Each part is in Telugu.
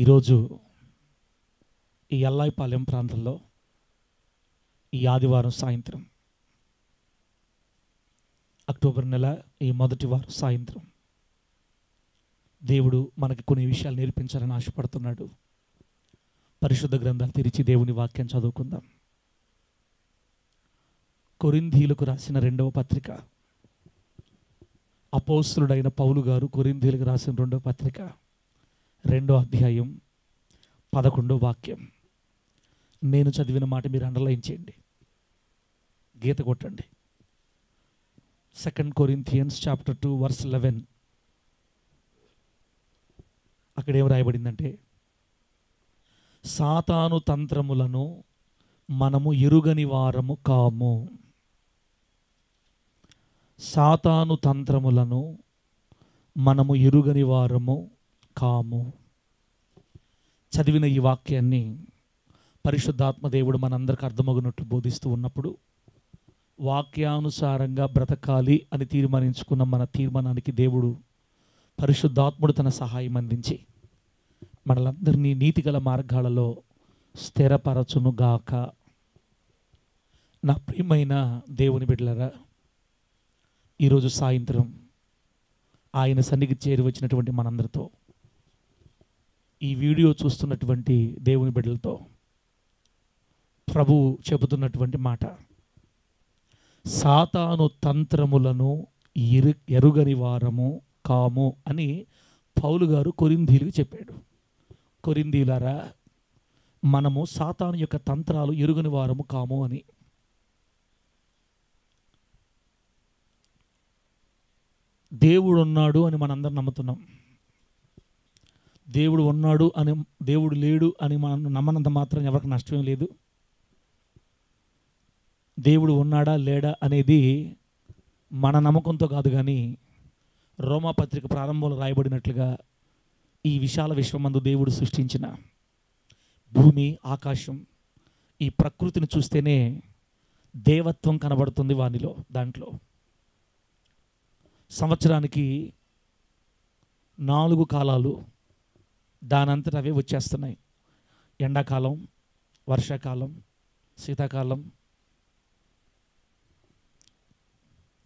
ఈరోజు ఈ ఎల్లాయిపాలెం ప్రాంతంలో ఈ ఆదివారం సాయంత్రం అక్టోబర్ నెల ఈ మొదటి వారం సాయంత్రం దేవుడు మనకి కొన్ని విషయాలు నేర్పించాలని ఆశపడుతున్నాడు. పరిశుద్ధ గ్రంథాలు తెరిచి దేవుని వాక్యం చదువుకుందాం. కొరింథీయులకు రాసిన 2వ పత్రిక, అపోస్తలుడైన పౌలు గారు కొరింథీయులకు రాసిన 2వ పత్రిక 2వ అధ్యాయం 11వ వాక్యం. నేను చదివిన మాట మీరు అండర్లైన్ చేయండి, గీత కొట్టండి. 2 Corinthians chapter 2 verse 11. అక్కడ ఏం రాయబడిందంటే, సాతాను తంత్రములను మనము ఎరుగని వారము కాము. సాతాను తంత్రములను మనము ఎరుగని వారము కాము. చదివిన ఈ వాక్యాన్ని పరిశుద్ధాత్మ దేవుడు మనందరికి అర్థమగునట్లు బోధిస్తూ ఉన్నప్పుడు, వాక్యానుసారంగా బ్రతకాలి అని తీర్మానించుకున్న మన తీర్మానానికి దేవుడు పరిశుద్ధాత్ముడు తన సహాయం అందించి మనలందరినీ నీతిగల మార్గాలలో స్థిరపరచునుగాక. నా ప్రియమైన దేవుని బిడ్డలారా, ఈరోజు సాయంత్రం ఆయన సన్నిధికి చేరి వచ్చినటువంటి మనందరితో, ఈ వీడియో చూస్తున్నటువంటి దేవుని బిడ్డలతో ప్రభువు చెబుతున్నటువంటి మాట, సాతాను తంత్రములను ఎరుగని వారము కాము అని పౌలు గారు కొరింథీయులకు చెప్పాడు. కొరింథీయులారా, మనము సాతాను యొక్క తంత్రాలు ఎరుగని వారము కాము అని. దేవుడు ఉన్నాడు అని మనందరం నమ్ముతున్నాం. దేవుడు ఉన్నాడు అని, దేవుడు లేడు అని మనం నమ్మనంత మాత్రం ఎవరికి నష్టమేం లేదు. దేవుడు ఉన్నాడా లేడా అనేది మన నమ్మకంతో కాదు, కానీ రోమాపత్రిక ప్రారంభంలో రాయబడినట్లుగా ఈ విశాల విశ్వమందు దేవుడు సృష్టించిన భూమి, ఆకాశం, ఈ ప్రకృతిని చూస్తేనే దేవత్వం కనబడుతుంది వానిలో. దాంట్లో సంవత్సరానికి 4 కాలాలు దానంతట అవే వచ్చేస్తున్నాయి. ఎండాకాలం, వర్షాకాలం, శీతాకాలం,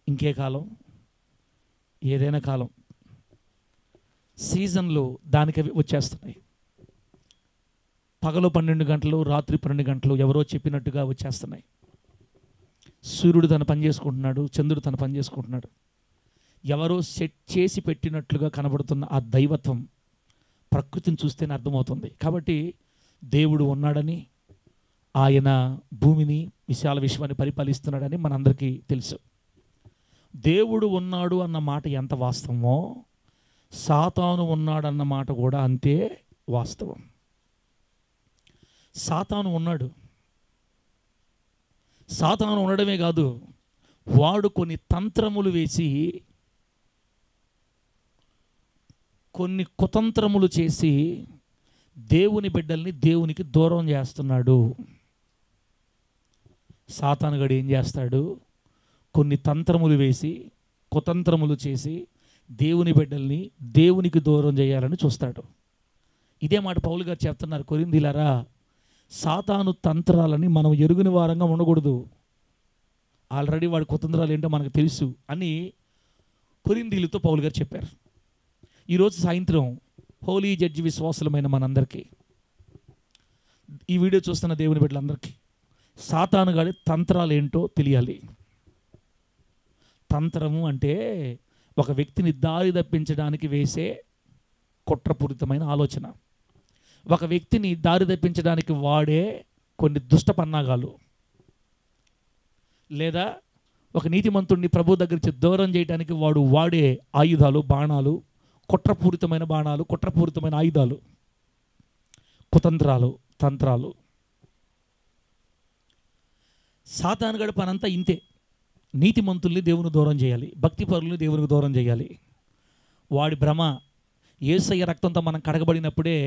ఇంకే కాలం, ఏదైనా కాలం, సీజన్లో దానికి అవి వచ్చేస్తున్నాయి. పగలు 12 గంటలు, రాత్రి 12 గంటలు ఎవరో చెప్పినట్టుగా వచ్చేస్తున్నాయి. సూర్యుడు తన పని చేసుకుంటున్నాడు, చంద్రుడు తన పని చేసుకుంటున్నాడు. ఎవరో సెట్ చేసి పెట్టినట్లుగా కనబడుతున్న ఆ దైవత్వం ప్రకృతిని చూస్తేనే అర్థమవుతుంది. కాబట్టి దేవుడు ఉన్నాడని, ఆయన భూమిని, విశాల విశ్వాన్ని పరిపాలిస్తున్నాడని మనందరికీ తెలుసు. దేవుడు ఉన్నాడు అన్న మాట ఎంత వాస్తవమో, సాతాను ఉన్నాడన్న మాట కూడా అంతే వాస్తవం. సాతాను ఉన్నాడు. సాతాను ఉండడమే కాదు, వాడు కొన్ని తంత్రములు వేసి, కొన్ని కుతంత్రములు చేసి దేవుని బిడ్డల్ని దేవునికి దూరం చేస్తున్నాడు. సాతానుగాడు ఏం చేస్తాడు? కొన్ని తంత్రములు వేసి, కుతంత్రములు చేసి దేవుని బిడ్డల్ని దేవునికి దూరం చేయాలని చూస్తాడు. ఇదే మాట పౌలు గారు చెప్తున్నారు. కొరింథీయులారా, సాతాను తంత్రాలని మనం ఎరుగని వారంగా ఉండకూడదు. ఆల్రెడీ వాడి కుతంత్రాలు ఏంటో మనకు తెలుసు అని కొరింథీయులతో పౌలు గారు చెప్పారు. ఈరోజు సాయంత్రం హోలీ జడ్జి విశ్వాసులమైన మనందరికీ, ఈ వీడియో చూస్తున్న దేవుని బిడ్డలందరికీ సాతాను గాడి తంత్రాలు ఏంటో తెలియాలి. తంత్రము అంటే ఒక వ్యక్తిని దారి తప్పించడానికి వేసే కుట్రపూరితమైన ఆలోచన, ఒక వ్యక్తిని దారి తప్పించడానికి వాడే కొన్ని దుష్ట పన్నాగాలు, లేదా ఒక నీతిమంతుడిని ప్రభు దగ్గరికి దూరం చేయడానికి వాడు వాడే ఆయుధాలు, బాణాలు, కుట్రపూరితమైన బాణాలు, కుట్రపూరితమైన ఆయుధాలు, కుతంత్రాలు, తంత్రాలు. సాతానుగాడి పనంతా ఇంతే. నీతిమంతుల్ని దేవుని దూరం చేయాలి, భక్తి పరుల్ని దేవునికి దూరం చేయాలి. వాడి భ్రమ, యేసయ్య రక్తంతో మనం కడగబడినప్పుడే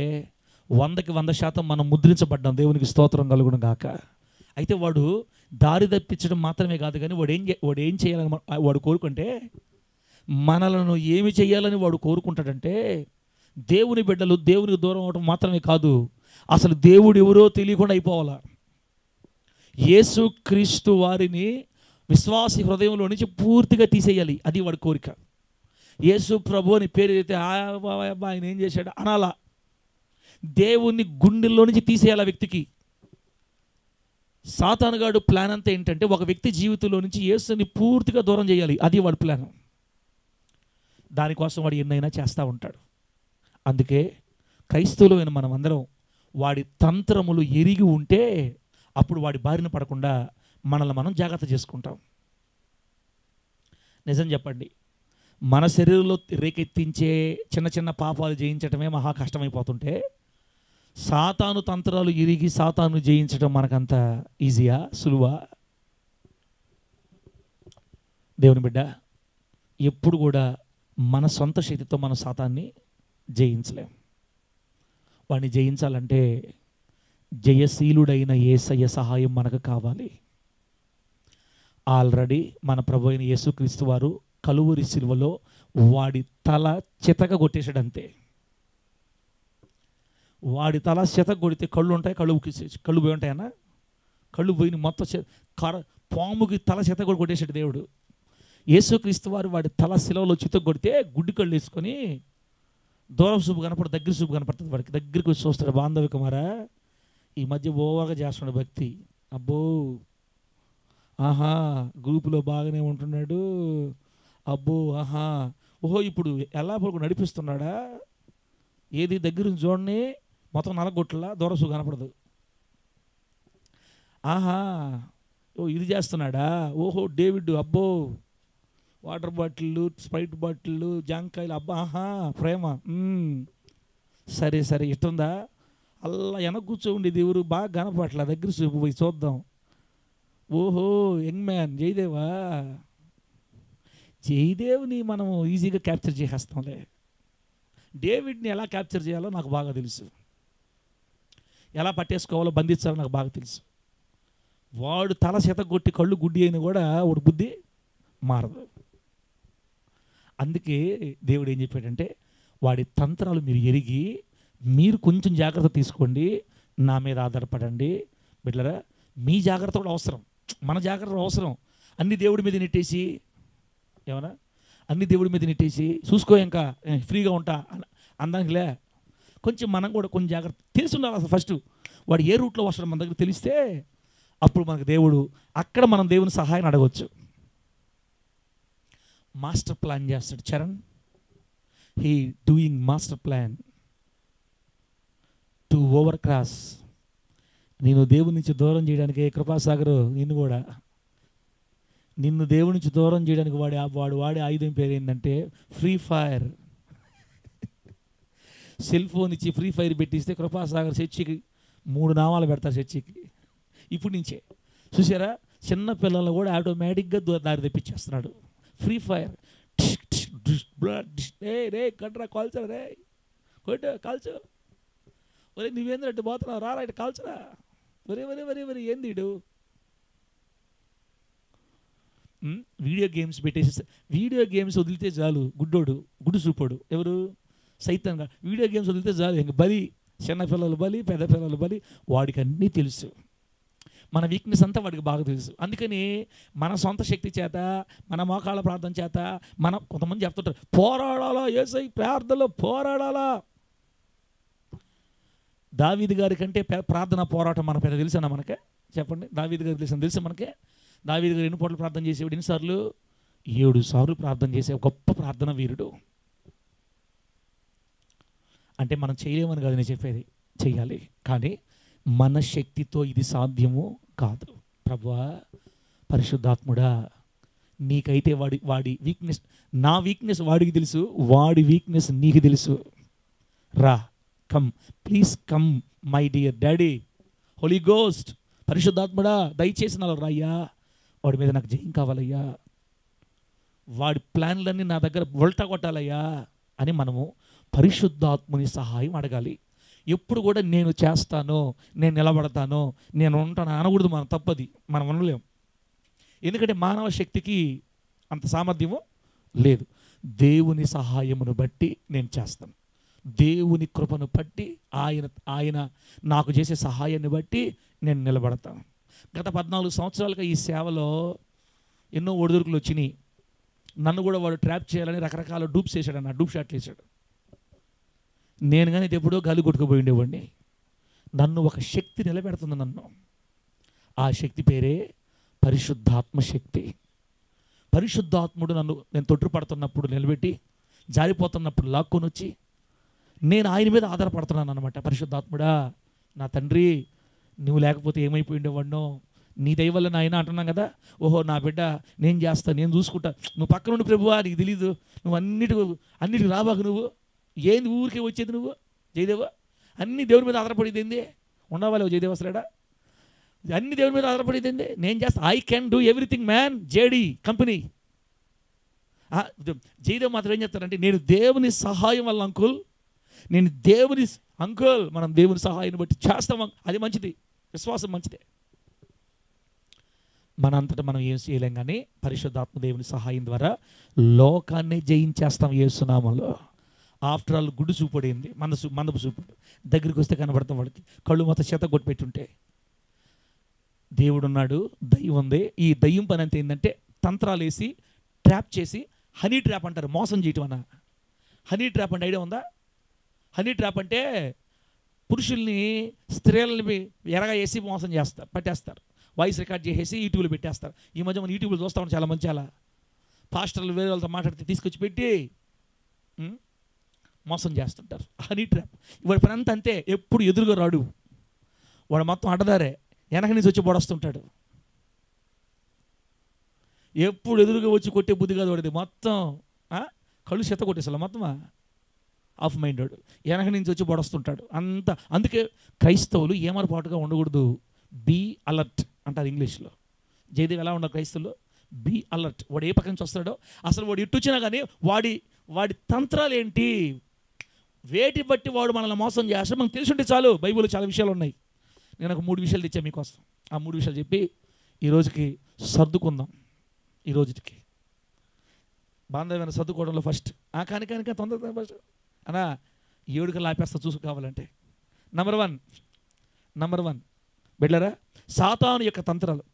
100కి 100% మనం ముద్రించబడ్డాం. దేవునికి స్తోత్రం కలుగును గాక. అయితే వాడు దారి తప్పించడం మాత్రమే కాదు, కానీ వాడు ఏం చేయాలని వాడు కోరుకుంటే, మనలను ఏమి చేయాలని వాడు కోరుకుంటాడంటే, దేవుని బిడ్డలు దేవునికి దూరం అవడం మాత్రమే కాదు, అసలు దేవుడు ఎవరో తెలియకుండా అయిపోవాలా. యేసు క్రీస్తు వారిని విశ్వాసి హృదయంలో నుంచి పూర్తిగా తీసేయాలి. అది వాడి కోరిక. యేసు ప్రభు అని పేరు అయితే ఆయన ఏం చేశాడు అనాలా. దేవుని గుండెల్లో నుంచి తీసేయాలి ఆ వ్యక్తికి. సాతానుగాడు ప్లాన్ అంతా ఏంటంటే ఒక వ్యక్తి జీవితంలో నుంచి యేసుని పూర్తిగా దూరం చేయాలి. అది వాడి ప్లాన్. దానికోసం వాడు ఎన్నైనా చేస్తూ ఉంటాడు. అందుకే క్రైస్తవులైన మనం అందరం వాడి తంత్రములు ఎరిగి ఉంటే అప్పుడు వాడి బారిన పడకుండా మనల్ని మనం జాగ్రత్త చేసుకుంటాం. నిజం చెప్పండి, మన శరీరంలో రేకెత్తించే చిన్న చిన్న పాపాలు జయించటమే మహా కష్టమైపోతుంటే సాతాను తంత్రాలు ఎరిగి సాతాను జయించడం మనకంత ఈజీయా, సులువా? దేవుని బిడ్డ, ఎప్పుడు కూడా మన సొంత శక్తితో మన సాతాన్ని జయించలేం. వాడిని జయించాలంటే జయశీలుడైన యేసయ్య సహాయం మనకు కావాలి. ఆల్రెడీ మన ప్రభు అయిన యేసుక్రీస్తు వారు కలువరి శిలువలో వాడి తల చితక కొట్టేశాడు అంతే. వాడి తల చితక కొడితే కళ్ళు ఉంటాయి, కళ్ళు పోయి ఉంటాయన్నా, కళ్ళు పోయిన మొత్తం పాముకి తల చితక కొట్టేశాడు దేవుడు. యేసుక్రీస్తు వారు వాడి తల శిలువలో చితక కొడితే గుడ్డి కళ్ళు వేసుకొని దూరం చూపు కనపడుతుంది, దగ్గర చూపు కనపడుతుంది. వాడికి దగ్గరికి వచ్చి చూస్తాడు, బాంధవి కుమారా ఈ మధ్య ఓవర్గా చేస్తున్నాడు భక్తి, అబ్బో ఆహా గ్రూపులో బాగానే ఉంటున్నాడు, అబ్బో ఆహా ఓహో ఇప్పుడు ఎలా పడుకు నడిపిస్తున్నాడా, ఏది దగ్గర నుంచి చూడండి మొత్తం నలగొట్టలా దూరం చూపు కనపడదు, ఆహా ఓ ఇది చేస్తున్నాడా, ఓహో డేవిడ్ అబ్బో వాటర్ బాటిళ్ళు స్ప్రైట్ బాటిళ్ళు జాంకాయలు అబ్బా ఆహా ప్రేమ సరే సరే ఇస్తుందా, అలా వెనక కూర్చోండి ఎవరు బాగా కనపట్ల దగ్గర చూపు పోయి చూద్దాం, ఓహో యంగ్ మ్యాన్ జయదేవా, జయదేవ్ని మనం ఈజీగా క్యాప్చర్ చేసేస్తాంలే, డేవిడ్ని ఎలా క్యాప్చర్ చేయాలో నాకు బాగా తెలుసు, ఎలా పట్టేసుకోవాలో బంధించాలో నాకు బాగా తెలుసు. వాడు తల కొట్టి కళ్ళు గుడ్డి అయినా కూడా వాడు బుద్ధి మారదు. అందుకే దేవుడు ఏం చెప్పాడంటే వాడి తంత్రాలు మీరు ఎరిగి మీరు కొంచెం జాగ్రత్త తీసుకోండి, నా మీద ఆధారపడండి. బిడ్డలారా, మీ జాగ్రత్త కూడా అవసరం, మన జాగ్రత్త అవసరం. అన్ని దేవుడి మీద నెట్టేసి ఏమన్నా అన్ని దేవుడి మీద నెట్టేసి చూసుకో ఇంకా ఫ్రీగా ఉంటా అందానికిలే, కొంచెం మనం కూడా కొంచెం జాగ్రత్త తెలిసి ఉండాలి. అసలు ఫస్ట్ వాడు ఏ రూట్లో వస్తాడో మన దగ్గర తెలిస్తే అప్పుడు మనకు దేవుడు అక్కడ మనం దేవుని సహాయం అడగవచ్చు. మాస్టర్ ప్లాన్ చేస్తాడు Charan, he doing master plan to over cross. నేను దేవుడి నుంచి దూరం చేయడానికి కృపాసాగరు నిన్ను దేవుడి నుంచి దూరం చేయడానికి వాడు వాడే ఆయుధం పేరు ఏంటంటే ఫ్రీ ఫైర్. సెల్ ఫోన్ ఇచ్చి ఫ్రీ ఫైర్ పెట్టిస్తే కృపాసాగర్ చర్చికి 3 నామాలు పెడతారు చర్చికి. ఇప్పుడు నుంచే చూసారా, చిన్న పిల్లలు కూడా ఆటోమేటిక్గా దారి తెప్పించేస్తున్నాడు. ఫ్రీ ఫైర్ రే కట్రా కాల్చరా రే కొట్టు కాల్చు, ఒరే నువ్వేంద్ర పోతున్నావు రా ఇటు కాల్చరా, ఒరే ఏంది ఇడు. వీడియో గేమ్స్ పెట్టేసి వీడియో గేమ్స్ వదిలితే చాలు గుడ్డు చూపోడు ఎవరు సైతంగా, వీడియో గేమ్స్ వదిలితే చాలు ఇంక బలి, చిన్న పిల్లలు బలి పెద్ద పిల్లలు బలి. వాడికి అన్నీ తెలుసు, మన వీక్నెస్ అంతా వాడికి బాగా తెలుసు. అందుకని మన సొంత శక్తి చేత మన మోకాళ్ళ ప్రార్థన చేత కొంతమంది చెప్తుంటారు పోరాడాలా, యేసయ్య ప్రార్థనలో పోరాడాలా. దావీదు గారి కంటే ప్రార్థన పోరాటం మన పెద్ద తెలుసా మనకే? చెప్పండి, దావీదు గారికి తెలుసా మనకే? దావీదు గారు ఎన్ని పూటలు ప్రార్థన చేసేవాడు? ఎన్నిసార్లు? 7 సార్లు ప్రార్థన చేసే గొప్ప ప్రార్థన వీరుడు. అంటే మనం చేయలేమని కాదు నేను చెప్పేది, చెయ్యాలి, కానీ మన శక్తితో ఇది సాధ్యము కాదు. ప్రభువా పరిశుద్ధాత్ముడా, నీకైతే వాడి వీక్నెస్, నా వీక్నెస్ వాడికి తెలుసు, వాడి వీక్నెస్ నీకు తెలుసు. రా, come please come my dear daddy, Holy Ghost, పరిశుద్ధాత్ముడా దయచేసి నాలో రాయ్యా, వాడి మీద నాకు జయం కావాలయ్యా, వాడి ప్లాన్లన్నీ నా దగ్గర వల్టా కొట్టాలయ్యా అని మనము పరిశుద్ధాత్ముని సహాయం అడగాలి. ఎప్పుడు కూడా నేను చేస్తాను, నేను నిలబడతాను, నేను ఉంటాను అనకూడదు. మనం తప్పది, మనం అనలేం. ఎందుకంటే మానవ శక్తికి అంత సామర్థ్యము లేదు. దేవుని సహాయమును బట్టి నేను చేస్తాను. దేవుని కృపను బట్టి ఆయన నాకు చేసే సహాయాన్ని బట్టి నేను నిలబడతాను. గత 14 సంవత్సరాలుగా ఈ సేవలో ఎన్నో ఒడిదుడుకులు వచ్చినాయి. నన్ను కూడా వాడు ట్రాప్ చేయాలని రకరకాల డూప్స్ వేసాడు, అన్న డూప్ షాట్లు వేసాడు. నేను కానీ ఇది ఎప్పుడో గాలి కొట్టుకుపోయి ఉండేవాడిని. నన్ను ఒక శక్తి నిలబెడుతుంది. నన్ను ఆ శక్తి పేరే పరిశుద్ధాత్మ శక్తి. పరిశుద్ధాత్ముడు నేను తొట్టుపడుతున్నప్పుడు నిలబెట్టి, జారిపోతున్నప్పుడు లాక్కొని వచ్చి నేను ఆయన మీద ఆధారపడుతున్నాను అనమాట. పరిశుద్ధాత్ముడా, నా తండ్రి, నువ్వు లేకపోతే ఏమైపోయి ఉండేవాడినో, నీ దయ వల్ల నాయన అంటున్నాం కదా. ఓహో నా బిడ్డ, నేను చేస్తా, నేను చూసుకుంటా, నువ్వు పక్క నుండి ప్రభువా, నీకు తెలీదు, నువ్వు అన్నిటికి రాబాకు, నువ్వు ఏంది ఊరికే వచ్చేది నువ్వు జయదేవ, అన్ని దేవుడి మీద ఆధారపడేది ఏంది, ఉండవాలి జయదేవ అసలేడా, అన్ని దేవుడి మీద ఆధారపడేది ఏంది, నేను చేస్తా, I can do everything man, JD company. Jayadev మాత్రం ఏం చెప్తారంటే, నేను దేవుని సహాయం వల్ల అంకుల్, మనం దేవుని సహాయాన్ని బట్టి చేస్తాం, అది మంచిది, విశ్వాసం మంచిదే. మనంతటా మనం ఏం చేయలేం, కానీ పరిశుద్ధాత్మ దేవుని సహాయం ద్వారా లోకాన్ని జయించేస్తాం యేసునామములో. ఆఫ్టర్ ఆల్ గుడ్డు చూపడింది, మందపు చూపుడు దగ్గరికి వస్తే కనబడతాం వాడికి, కళ్ళు మొత్తం చేత కొట్టిపెట్టుంటే. దేవుడు ఉన్నాడు, దయ్యం ఉంది. ఈ దయ్యం పని అంతా ఏంటంటే తంత్రాలు వేసి ట్రాప్ చేసి, హనీ ట్రాప్ అంటారు, మోసం చేయటం అన్న. హనీ ట్రాప్ అంటే ఐడియా ఉందా? హనీ ట్రాప్ అంటే పురుషుల్ని స్త్రీలని ఎరగా వేసి మోసం చేస్తారు, పట్టేస్తారు, వాయిస్ రికార్డ్ చేసేసి యూట్యూబ్లో పెట్టేస్తారు. ఈ మధ్య మనం యూట్యూబ్లో చూస్తూ ఉంటాం చాలా మంచి, చాలా పాస్టర్లు వేరే వాళ్ళతో మాట్లాడితే తీసుకొచ్చి పెట్టి మోసం చేస్తుంటారు. Honey trap. వాడి పని అంతా అంతే, ఎప్పుడు ఎదురుగా రాడు వాడు, మొత్తం అడ్డదారే, వెనక నుంచి వచ్చి పొడస్తుంటాడు. ఎప్పుడు ఎదురుగా వచ్చి కొట్టే బుద్ధి కాదు వాడిది, మొత్తం కళ్ళు చెత్త కొట్టేసాల, మొత్తమా ఆఫ్ మైండెడ్, వెనక నుంచి వచ్చి పొడస్తుంటాడు అంత. అందుకే క్రైస్తవులు ఏమరపాటుగా ఉండకూడదు, బీ అలర్ట్ అంటారు ఇంగ్లీష్లో. జయదేవ్ ఎలా ఉన్నారు క్రైస్తవులు? Be alert. వాడు ఏ పక్క నుంచి వస్తాడో, అసలు వాడు ఇటు వచ్చినా కానీ వాడి తంత్రాలు ఏంటి, వేటి బట్టి వాడు మనల్ని మోసం చేస్తాడు మనకు తెలిసి ఉంటే చాలు. బైబిల్లో చాలా విషయాలు ఉన్నాయి. నేను ఒక 3 విషయాలు తెచ్చా మీకోసం. ఆ 3 విషయాలు చెప్పి ఈరోజుకి సర్దుకుందాం. ఈ రోజుకి బాంధవ్యమైన సర్దుకోవడంలో ఫస్ట్ కానీ తొందరగా ఫస్ట్ అన్నా 7 లాపేస్తా చూసు కావాలంటే. నంబర్ వన్ బిడ్డలారా, సాతాను యొక్క తంత్రాలు.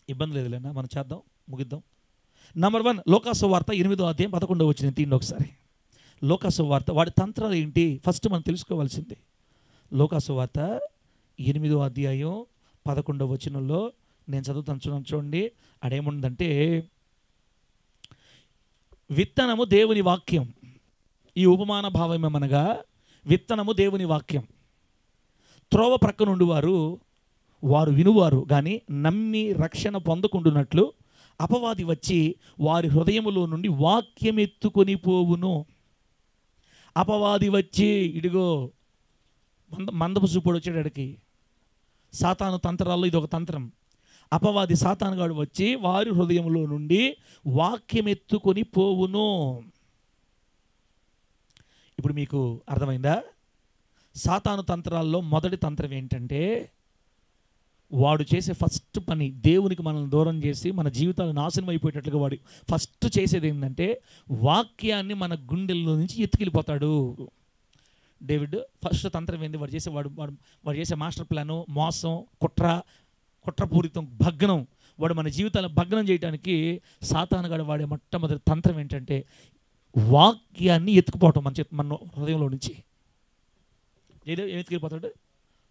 ఇబ్బంది లేదులేనా, మనం చేద్దాం, ముగిద్దాం. నంబర్ 1 లోకాసు వార్త 8వ అధ్యాయం 11వ వచనం తీయండి ఒకసారి. లోకాసు వార్త, వాడి తంత్రాలు ఏంటి ఫస్ట్ మనం తెలుసుకోవాల్సింది. లోకాసు వార్త 8వ అధ్యాయం 11వ వచనంలో నేను చదువుతాను, చూడండి. అడేముందంటే, విత్తనము దేవుని వాక్యం. ఈ ఉపమాన భావం ఏమనగా, విత్తనము దేవుని వాక్యం. త్రోవ ప్రక్క నుండి వారు వినువారు కానీ నమ్మి రక్షణ పొందకుండునట్లు అపవాది వచ్చి వారి హృదయములో నుండి వాక్యం ఎత్తుకొని పోవును. అపవాది వచ్చి, ఇడిగో మందపు చూపుడు వచ్చేటడికి, సాతాను తంత్రాల్లో ఇది ఒక తంత్రం. అపవాది సాతానుగాడు వచ్చి వారి హృదయంలో నుండి వాక్యం ఎత్తుకొని పోవును. ఇప్పుడు మీకు అర్థమైందా? సాతాను తంత్రాల్లో మొదటి తంత్రం ఏంటంటే, వాడు చేసే ఫస్ట్ పని దేవునికి మనల్ని దూరం చేసి మన జీవితాలు నాశనం అయిపోయేటట్లుగా వాడు ఫస్ట్ చేసేది ఏంటంటే, వాక్యాన్ని మన గుండెల్లో నుంచి ఎత్తుకెళ్ళిపోతాడు. డేవిడ్ ఫస్ట్ తంత్రం ఏంది? వాడు చేసే మాస్టర్ ప్లాను, మోసం, కుట్రపూరితం, భగ్నం. వాడు మన జీవితాలను భగ్నం చేయడానికి సాతానుగాడు వాడే మొట్టమొదటి తంత్రం ఏంటంటే, వాక్యాన్ని ఎత్తుకుపోవటం మన హృదయంలో నుంచి. ఏదో ఏం ఎత్తుకెళ్ళిపోతాడు?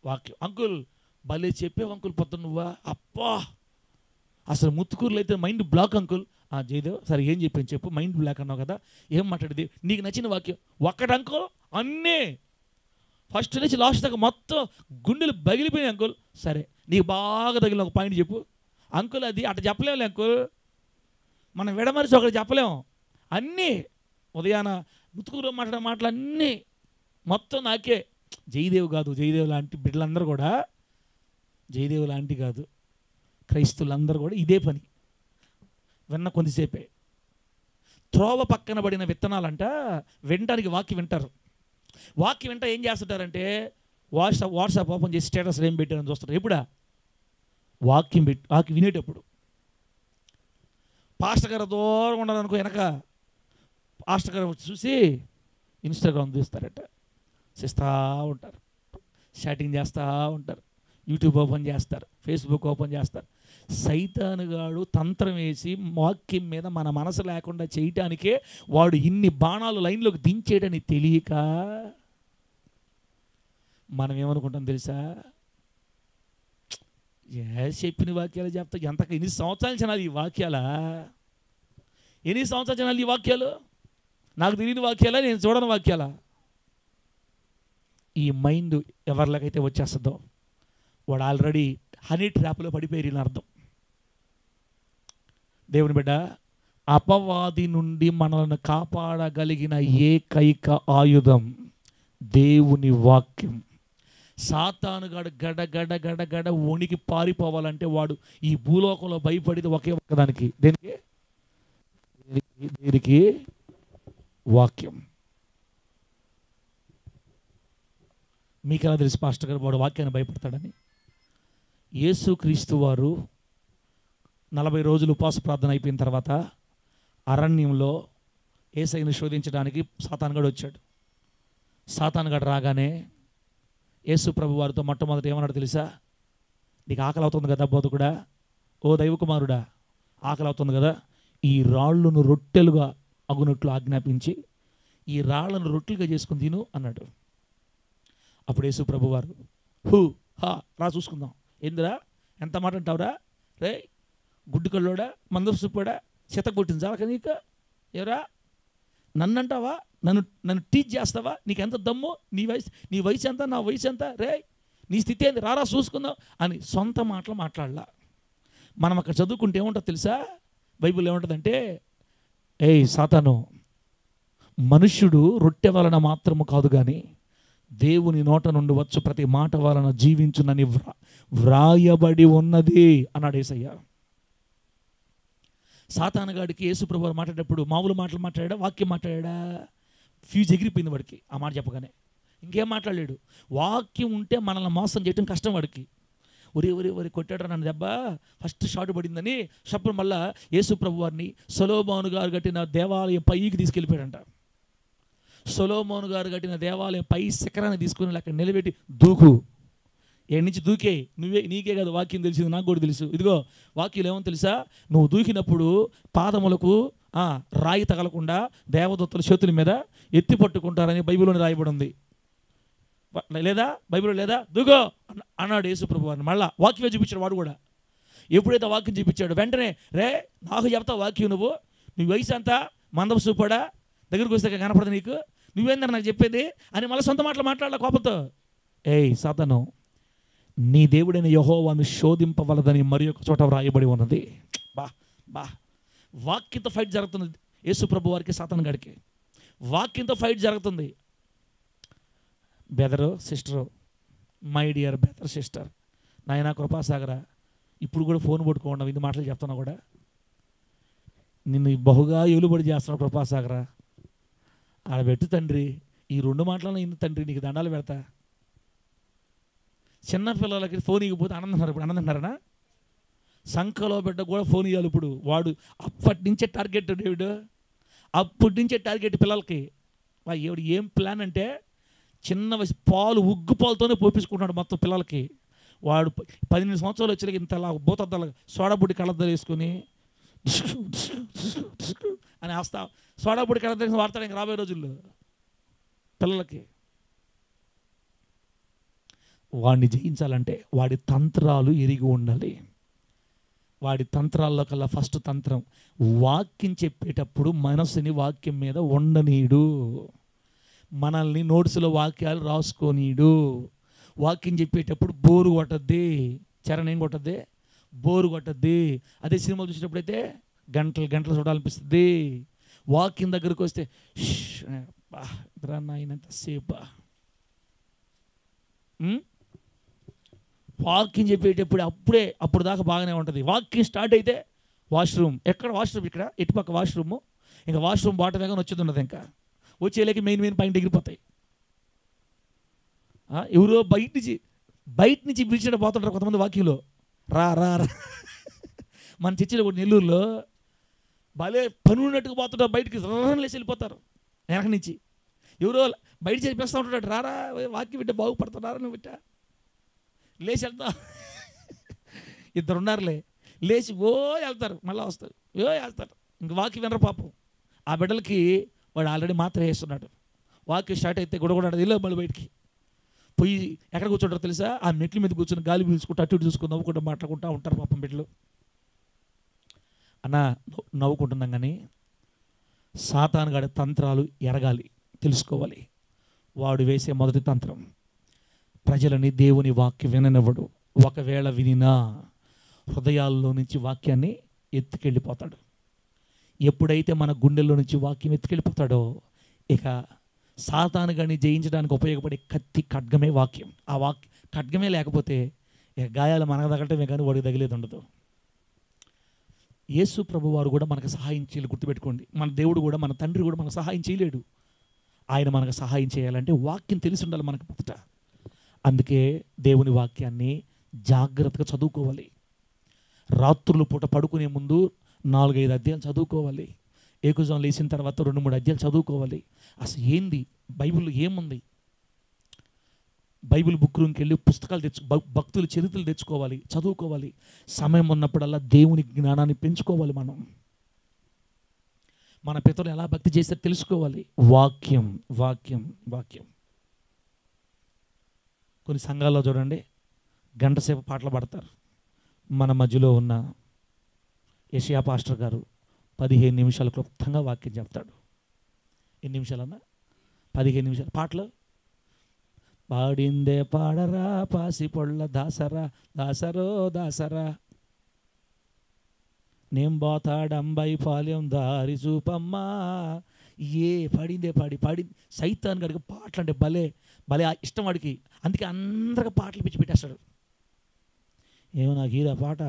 వాక్యం. అంకుల్ భలే చెప్పేవు అంకుల్, పొద్దున్న నువ్వా, అప్పా అసలు ముత్తుకూరులో అయితే మైండ్ బ్లాక్ అంకుల్. జయదేవ్ సరే ఏం చెప్పాను చెప్పు, మైండ్ బ్లాక్ అన్నావు కదా, ఏం మాట్లాడేది, నీకు నచ్చిన వాక్యం ఒక్కటి అంకుల్, అన్నీ ఫస్ట్ నుంచి లాస్ట్ దాకా మొత్తం గుండెలు పగిలిపోయినాయి అంకుల్. సరే నీకు బాగా తగిలిన ఒక పాయింట్ చెప్పు అంకుల్. అది అట్లా చెప్పలేములే అంకుల్, మనం విడమరిచి ఒకటి చెప్పలేము. అన్నీ ఉదయాన ముత్తుకూరులో మాట్లాడే మాటలు అన్నీ మొత్తం నాకే. జయదేవ్ కాదు, జయదేవ్ లాంటి బిడ్డలందరూ కూడా, జయదేవ్ లాంటి కాదు, క్రైస్తులందరూ కూడా ఇదే పని. విన్న కొద్దిసేపే. త్రోవ పక్కన పడిన విత్తనాలంట వినడానికి వాక్యం వింటారు. వాక్యం వింటా ఏం చేస్తుంటారంటే, వాట్సాప్ ఓపెన్ చేసి స్టేటస్ ఏం పెట్టారని చూస్తారు. ఎప్పుడా? వాక్యం వినేటప్పుడు. పాస్టర్ గారు దూరంగా ఉండాలనుకో, వెనక పాస్టర్ గారు చూసి ఇన్స్టాగ్రామ్ చూస్తారట, చేస్తూ ఉంటారు, చాటింగ్ చేస్తూ ఉంటారు, యూట్యూబ్ ఓపెన్ చేస్తారు, ఫేస్బుక్ ఓపెన్ చేస్తారు. సైతానుగాడు తంత్రం వేసి వాక్యం మీద మన మనసు లేకుండా చేయటానికే వాడు ఇన్ని బాణాలు లైన్లోకి దించేయడని తెలియక మనం ఏమనుకుంటాం తెలుసా, చెప్పిన వాక్యాలు చెప్తా. ఎన్ని సంవత్సరాలు చినాలి ఈ వాక్యాలా? ఎన్ని సంవత్సరాలు చినాలి ఈ వాక్యాలు? నాకు తెలియని వాక్యాలా, నేను చూడని వాక్యాలా? ఈ మైండ్ ఎవరిలాగైతే వచ్చేస్తుందో వాడు ఆల్రెడీ హనీ ట్రాప్లో పడిపోయి అర్థం. దేవుని బిడ్డ, అపవాది నుండి మనల్ని కాపాడగలిగిన ఏకైక ఆయుధం దేవుని వాక్యం. సాతానుగాడు గడ గడ గడ గడ వణికి పారిపోవాలంటే వాడు ఈ భూలోకంలో భయపడేది ఒకే ఒక్కదానికి, దేనికి? వాక్యం. మీకు ఎలా తెలుసు పాస్టర్ గారు వాడు వాక్యాన్ని భయపడతాడని? యేసుక్రీస్తు వారు 40 రోజులు ఉపవాస ప్రార్థన అయిపోయిన తర్వాత అరణ్యంలో యేసయ్యను శోధించడానికి సాతానుగాడు వచ్చాడు. సాతానుగాడు రాగానే యేసు ప్రభు వారితో మొట్టమొదటి ఏమన్నాడు తెలుసా? నీకు ఆకలి అవుతుంది కదా బోధకుడా, ఓ దైవకుమారుడా, ఆకలి అవుతుంది కదా, ఈ రాళ్ళను రొట్టెలుగా అగునట్లు ఆజ్ఞాపించి ఈ రాళ్లను రొట్టెలుగా చేసుకుని తిను అన్నాడు. అప్పుడు యేసు ప్రభు వారు రా చూసుకుందాం, ఏందిరా ఎంత మాట అంటావురా, రే గుడ్డు కళ్ళోడా, మందపు సుప్పాడా, చెత్త కొట్టింది చాలక నీకు, ఎవరా నన్ను అంటావా, నన్ను టీచ్ చేస్తావా, నీకు ఎంత దమ్ము, నీ వయసు ఎంత, నా వయసు ఎంత, రే నీ స్థితి ఏంది, రారా చూసుకుందాం అని సొంత మాటలు మాట్లాడలా. మనం అక్కడ చదువుకుంటే ఏముంటుంది తెలుసా? బైబిల్ ఏముంటుందంటే, ఏయ్ సాతాను, మనుష్యుడు రొట్టె వలన మాత్రము కాదు కానీ దేవుని నోట నుండి వచ్చు ప్రతి మాట వలన జీవించునని వ్రాయబడి ఉన్నది అన్నాడు యేసయ్య. సాతానుగాడికి యేసుప్రభువు మాట్లాడేటప్పుడు మామూలు మాటలు మాట్లాడా, వాక్యం మాట్లాడా? ఫ్యూజ్ ఎగిరిపోయింది వాడికి ఆ మాట చెప్పగానే. ఇంకేం మాట్లాడలేడు. వాక్యం ఉంటే మనల్ని మోసం చేయడం కష్టం వాడికి. ఒరి కొట్టాడు నన్ను దెబ్బ, ఫస్ట్ షాట్ పడిందని చెప్పడం వల్ల యేసుప్రభు వారిని సొలొమోను గారు కట్టిన దేవాలయం పైకి తీసుకెళ్ళిపోయాడంట. సొలొమోను గారు కట్టిన దేవాలయం పై శిఖరాన్ని తీసుకుని అక్కడ నిలబెట్టి దూకు, ఏడు నుంచి దూకే, నీకే కదా వాక్యం తెలిసింది, నాకు కూడా తెలుసు. ఇదిగో వాక్యం ఏమో తెలుసా, నువ్వు దూకినప్పుడు పాదములకు రాయి తగలకుండా దేవదూతల చేతుల మీద ఎత్తి పట్టుకుంటారని బైబిల్లోని రాయబడి ఉంది లేదా? బైబిల్లో లేదా? దూకో అన్నాడు యేసుప్రభు వారిని. మళ్ళా వాక్యమే చూపించాడు వాడు కూడా. ఎప్పుడైతే వాక్యం చూపించాడు వెంటనే, రే నాకు చెప్తావు వాక్యం, నీ వయసు అంతా, మందపు చూపాడా, దగ్గరికి వస్తే కనపడదు నీకు, నువ్వేందని నాకు చెప్పేది అని మళ్ళీ సొంత మాటలు మాట్లాడాల కోపంతో. ఏయ్ సాతాను, నీ దేవుడైన యెహోవాను శోధింపవలదని మరి ఒక చోట వ్రాయబడి ఉన్నది. వాక్యంతో ఫైట్ జరుగుతుంది యేసు ప్రభు వారికి, సాతాను గాడికి వాక్యంతో ఫైట్ జరుగుతుంది. బెదరు సిస్టరు, మై డియర్ బెదర్ సిస్టర్, నాయనా కృపాసాగర, ఇప్పుడు కూడా ఫోన్ పట్టుకోండి, ఇన్ని మాటలు చెప్తున్నా కూడా నిన్ను బహుగా ఏలుబడి చేస్తున్నావు కృపాసాగర, ఆడబెట్టు తండ్రి, ఈ 2 మాటలను ఇన్ని తండ్రి నీకు దండాలు పెడతా. చిన్నపిల్లలకి ఫోన్ ఇవ్వకపోతే ఆనందన్నారు. ఇప్పుడు ఆనందంటారా? సంఖలో బిడ్డ కూడా ఫోన్ ఇవ్వాలి ఇప్పుడు. వాడు అప్పటి నుంచే టార్గెట్ డేవిడ్, అప్పటి నుంచే టార్గెట్ పిల్లలకి. ఏడు ఏం ప్లాన్ అంటే, చిన్న వయసు పాలు ఉగ్గు పాలతోనే పోపించుకుంటున్నాడు మొత్తం పిల్లలకి. వాడు 18 సంవత్సరాలు వచ్చేకి ఇంతలా బోతద్దాలు సోడాబుడ్డి కళ్ళద్దాలు వేసుకొని అని వేస్తా, సోడాబుడ్డి కళ్ళద్దాలు వాడతాడు ఇంక రాబోయే రోజుల్లో పిల్లలకి. వాడిని జయించాలంటే వాడి తంత్రాలు ఎరిగి ఉండాలి. వాడి తంత్రాల్లో కల్లా ఫస్ట్ తంత్రం, వాక్యం చెప్పేటప్పుడు మనసుని వాక్యం మీద ఉండనీడు, మనల్ని నోట్స్లో వాక్యాలు రాసుకోనీడు. వాక్యం చెప్పేటప్పుడు బోరు కొట్టద్ది, చరణ్ ఏం కొట్టద్ది, బోరు కొట్టద్ది. అదే సినిమా చూసేటప్పుడైతే గంటలు గంటలు చూడాలనిపిస్తుంది. వాక్యం దగ్గరకు వస్తే నాయనంతసేపా. వాక్యం చెప్పేటప్పుడు అప్పుడు దాకా బాగానే ఉంటుంది. వాక్యం స్టార్ట్ అయితే వాష్రూమ్, ఎక్కడ వాష్రూమ్, ఇక్కడ ఎటుపక్క వాష్రూము, ఇంకా వాష్రూమ్ బాటమే కానీ వచ్చేది ఉండదు. ఇంకా వచ్చేలేక మెయిన్ పాయింట్ ఎగిరిపోతాయి. ఎవరో బయట నుంచి పిలిచిన పోతుంటారు కొంతమంది వాక్యంలో, రా రా రా. మన చర్చిలో కూడా నెల్లూరులో భలే పని ఉన్నట్టుగా పోతుంటారు, బయటికి లేసి వెళ్ళిపోతారు వెనక నుంచి. ఎవరో బయట చెప్పేస్తూ ఉంటాడు, రారా వాక్యం వింటే బాగుపడుతున్నారా నువ్వు బిడ్డ, లేచి వెళ్తా. ఇద్దరున్నారులే, లేచి వెళ్తారు, మళ్ళీ వస్తారు, వెళ్తారు, ఇంక వాక్యం వినరు పాపం. ఆ బిడ్డలకి వాడు ఆల్రెడీ మాత్రం వేస్తున్నాడు. వాక్యం స్టార్ట్ అయితే కూడా వెళ్ళా మళ్ళీ బయటికి పోయి ఎక్కడ కూర్చుంటారు తెలుసా? ఆ మెట్ల మీద కూర్చొని గాలి పీల్చుకుంటూ అటు ఇటు చూసుకుని నవ్వుకుంటూ మాట్లాడుకుంటూ ఉంటారు పాపం బిడ్డలు. అన్న నవ్వుకుంటున్నాం, కానీ సాతానుగాడి తంత్రాలు ఎరగాలి, తెలుసుకోవాలి. వాడు వేసే మొదటి తంత్రం, ప్రజలని దేవుని వాక్యం విననివ్వడు. ఒకవేళ వినినా హృదయాల్లో నుంచి వాక్యాన్ని ఎత్తుకెళ్ళిపోతాడు. ఎప్పుడైతే మన గుండెల్లో నుంచి వాక్యం ఎత్తుకెళ్ళిపోతాడో, ఇక సాతానుగాని జయించడానికి ఉపయోగపడే కత్తి ఖడ్గమే వాక్యం. ఆ ఖడ్గమే లేకపోతే ఇక గాయాలు మనకు తగలటమే కానీ వాడికి తగిలేది ఉండదు. యేసు ప్రభు వారు కూడా మనకు సహాయం చేయాలి, గుర్తుపెట్టుకోండి. మన దేవుడు కూడా, మన తండ్రి కూడా మనకు సహాయం చేయలేడు. ఆయన మనకు సహాయం చేయాలంటే వాక్యం తెలిసి ఉండాలి మనకు మొదట. అందుకే దేవుని వాక్యాన్ని జాగ్రత్తగా చదువుకోవాలి. రాత్రుల పూట పడుకునే ముందు 4-5 అధ్యాయాలు చదువుకోవాలి. ఏకుజాము లేచిన తర్వాత 2-3 అధ్యాయాలు చదువుకోవాలి. అసలు ఏంది బైబిల్లో ఏముంది, బైబిల్ బుక్ రూమ్కి వెళ్ళి పుస్తకాలు భక్తుల చరిత్రలు తెచ్చుకోవాలి, చదువుకోవాలి. సమయం ఉన్నప్పుడల్లా దేవుని జ్ఞానాన్ని పెంచుకోవాలి. మన పితరులు ఎలా భక్తి చేస్తారో తెలుసుకోవాలి. వాక్యం వాక్యం వాక్యం. కొన్ని సంఘాల్లో చూడండి, గంట సేపు పాటలు పాడతారు. మన మధ్యలో ఉన్న ఏషియా పాస్టర్ గారు 15 నిమిషాలు క్లుప్తంగా వాక్యం చెప్తాడు. ఎన్ని నిమిషాలన్నా? 15 నిమిషాలు పాటలు. పాడిందే పాడరా పాసి పొళ్ళ దాసరా దాసరో దాసరా, నేం పోతాడంబై పాలెం దారి చూపమ్మా. పాడిందే పాడి సైతాన్ గడికి పాటలు అంటే భలే భలే ఇష్టం వాడికి. అందుకే అందరికీ పాటలు పిచ్చి పెట్టేస్తాడు. ఏమో నాకు హీరా పాట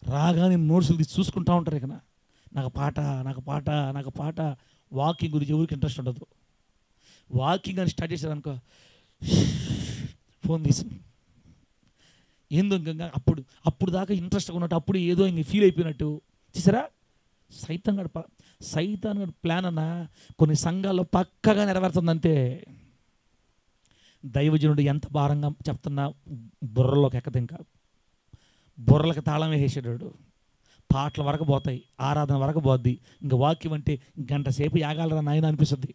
రాగానే నోట్సులు తీసి చూసుకుంటూ ఉంటారు. ఇక నాకు పాట వాకింగ్ గురించి ఎవరికి ఇంట్రెస్ట్ ఉండదు. వాకింగ్ అని స్టార్ట్ చేశారు అనుకో, ఫోన్ తీసి ఏందో ఇంకా అప్పుడు దాకా ఇంట్రెస్ట్గా ఉన్నట్టు, అప్పుడు ఏదో ఇంక ఫీల్ అయిపోయినట్టు. చూసారా, సైతాన్ గడు ప్లాన్ అన్న కొన్ని సంఘాల్లో పక్కగా నెరవేరుతుందంతే. దైవజనుడు ఎంత భారంగా చెప్తున్నా బుర్రలోకి ఎక్కదు. ఇంకా బుర్రలకు తాళం వేసేసాడు. పాటల వరకు పోతాయి, ఆరాధన వరకు పోద్ది. ఇంకా వాక్యం అంటే గంట సేపు యాగాలరా నాయన అనిపిస్తుంది.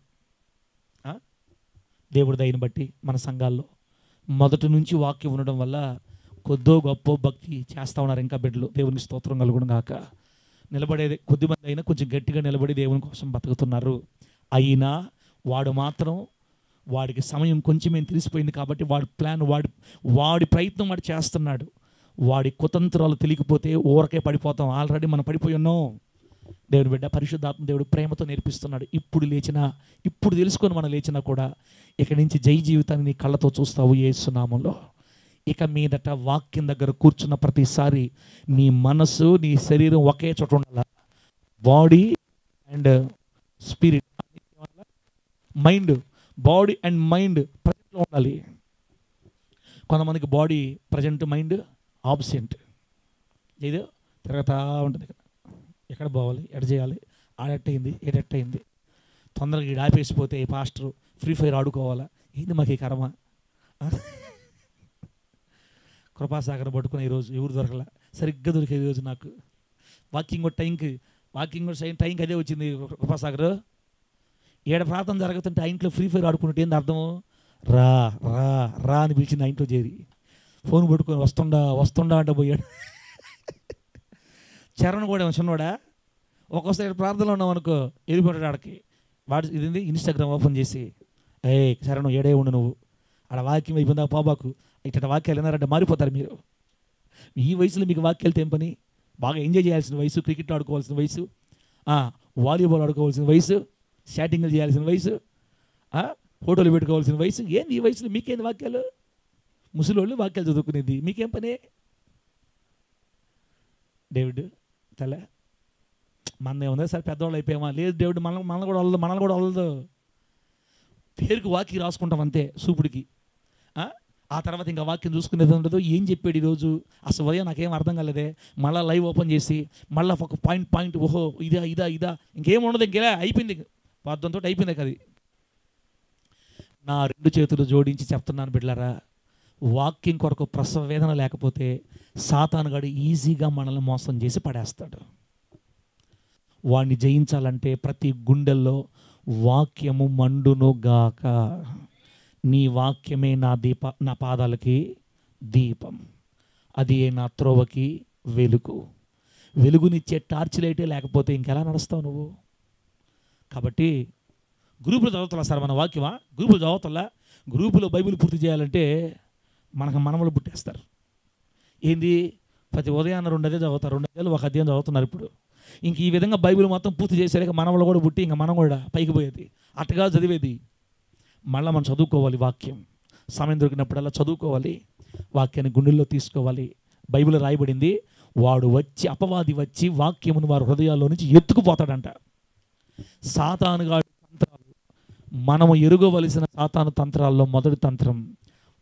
దేవుడి దయని బట్టి మన సంఘాల్లో మొదటి నుంచి వాక్యం ఉండడం వల్ల కొద్దో గొప్ప భక్తి చేస్తూ ఉన్నారు ఇంకా బిడ్డలు. దేవుని స్తోత్రం కలుగును గాక. నిలబడేది కొద్దిమంది అయినా కొంచెం గట్టిగా నిలబడి దేవుని కోసం బతుకుతున్నారు. అయినా వాడు మాత్రం, వాడికి సమయం కొంచెమే తెలిసిపోయింది కాబట్టి వాడి ప్లాన్, వాడి ప్రయత్నం వాడు చేస్తున్నాడు. వాడి కుతంత్రాలు తెలియకపోతే ఊరకే పడిపోతాం. ఆల్రెడీ మనం పడిపోయి ఉన్నాం. దేవుని బిడ్డ, పరిశుద్ధాత్మ దేవుడు ప్రేమతో నేర్పిస్తున్నాడు. ఇప్పుడు తెలుసుకొని మనం లేచినా కూడా ఇక్కడి నుంచి జై జీవితాన్ని నీ కళ్ళతో చూస్తావు యేసు నామములో. ఇక మీదట వాక్యం దగ్గర కూర్చున్న ప్రతిసారి నీ మనసు, నీ శరీరం ఒకే చోట ఉండాలి. Body and spirit, body and mind ప్రజెంట్లో ఉండాలి. కొంతమందికి బాడీ ప్రజెంట్, మైండ్ ఆబ్సెంట్. ఏదో తిరగతా ఉంటుంది. ఎక్కడ పోవాలి, ఎడ చేయాలి, ఆడెట్టయింది ఏడెట్టయింది. తొందరగా ఈడు ఆపేసిపోతే పాస్టర్ ఫ్రీ ఫైర్ ఆడుకోవాలా, ఏంది మాకు ఈ కర్మ. కృపాసాగర్ పట్టుకుని ఈరోజు ఎవరు దొరకలా, సరిగ్గా దొరికేది ఈరోజు నాకు. వాకింగ్ టైంకి అదే వచ్చింది. కృపాసాగర్ ఏడ ప్రార్థన జరుగుతుంటే ఆ ఇంట్లో ఫ్రీ ఫైర్ ఆడుకున్నట్టు ఏంది అర్థము? రా రా రా అని పిలిచింది. ఆ ఇంట్లో చేరి ఫోన్ పట్టుకొని వస్తుండా అంటే పోయాడు. చరణ్ కూడా చిన్నవాడా, ఒక్కోసారి ప్రార్థనలో ఉన్నాం అనుకో వెళ్ళిపోయాడు ఆడకి. ఇది ఇన్స్టాగ్రామ్ ఓపెన్ చేసి, చరణ్ ఏడే ఉండు నువ్వు, ఆడ వాక్యం అయిపోయిందా పాబాకు, ఇట్లా వాక్యాలు విన్నారంటే మారిపోతారు మీరు. ఈ వయసులో మీకు వాక్యాలతో ఏం పని? బాగా ఎంజాయ్ చేయాల్సిన వయసు, క్రికెట్ ఆడుకోవాల్సిన వయసు, వాలీబాల్ ఆడుకోవాల్సిన వయసు, షాటింగ్లు చేయాల్సిన వయసు, ఫోటోలు పెట్టుకోవాల్సిన వయసు. ఏంది ఈ వయసులో మీకేంది వాక్యాలు? ముసలోళ్ళు వాక్యాలు చదువుకునేది మీకేం పని? డేవిడ్ తల మన ఉందా సరే పెద్దవాళ్ళు అయిపోయామా? లేదు డేవిడ్ మనల్ని కూడా వదలదు. పేరుకి వాక్యం రాసుకుంటాం అంతే సూపుడికి. ఆ తర్వాత ఇంకా వాక్యం చూసుకునేది ఉండదు. ఏం చెప్పాడు ఈరోజు అసలు ఉదయం నాకేం అర్థం కాలేదే, మళ్ళీ లైవ్ ఓపెన్ చేసి మళ్ళీ ఒక పాయింట్ ఓహో ఇదా ఇంకేం ఉండదు, ఇంకేలా అయిపోయింది, వాద్యంతో అయిపోయింది. అది నా రెండు చేతులు జోడించి చెప్తున్నాను బిడ్డలారా, వాక్యం కొరకు ప్రసవ వేదన లేకపోతే సాతానుగాడు ఈజీగా మనల్ని మోసం చేసి పడేస్తాడు. వాడిని జయించాలంటే ప్రతి గుండెల్లో వాక్యము మండును గాక. నీ వాక్యమే నా పాదాలకి దీపం, అది నా త్రోవకి వెలుగు. వెలుగునిచ్చే టార్చ్ లైటే లేకపోతే ఇంకెలా నడుస్తావు నువ్వు? కాబట్టి గ్రూపులు చదువుతలా సార్ మన వాక్యమా? గ్రూపులు చదువుతలా. గ్రూపులో బైబిల్ పూర్తి చేయాలంటే మనవలు పుట్టేస్తారు. ఏంది, ప్రతి ఉదయాన్న 2 అధ్యాయాలు చదువుతారు, 2 అధ్యాయాలు 1 అధ్యాయం చదువుతున్నారు. ఇప్పుడు ఇంక ఈ విధంగా బైబిల్ మొత్తం పూర్తి చేసేలాక మనవలు కూడా పుట్టి ఇంక మనం కూడా పైకి పోయేది. అట్టగా చదివేది. మళ్ళీ మనం చదువుకోవాలి వాక్యం. సమయం దొరికినప్పుడల్లా చదువుకోవాలి, వాక్యాన్ని గుండెల్లో తీసుకోవాలి. బైబిల్ రాయబడింది, వాడు వచ్చి అపవాది వచ్చి వాక్యమును వారి హృదయాల్లో నుంచి ఎత్తుకుపోతాడంట. సాతానుగాడి తంత్రాలు, మనము ఎరుగవలసిన సాతాను తంత్రాల్లో మొదటి తంత్రం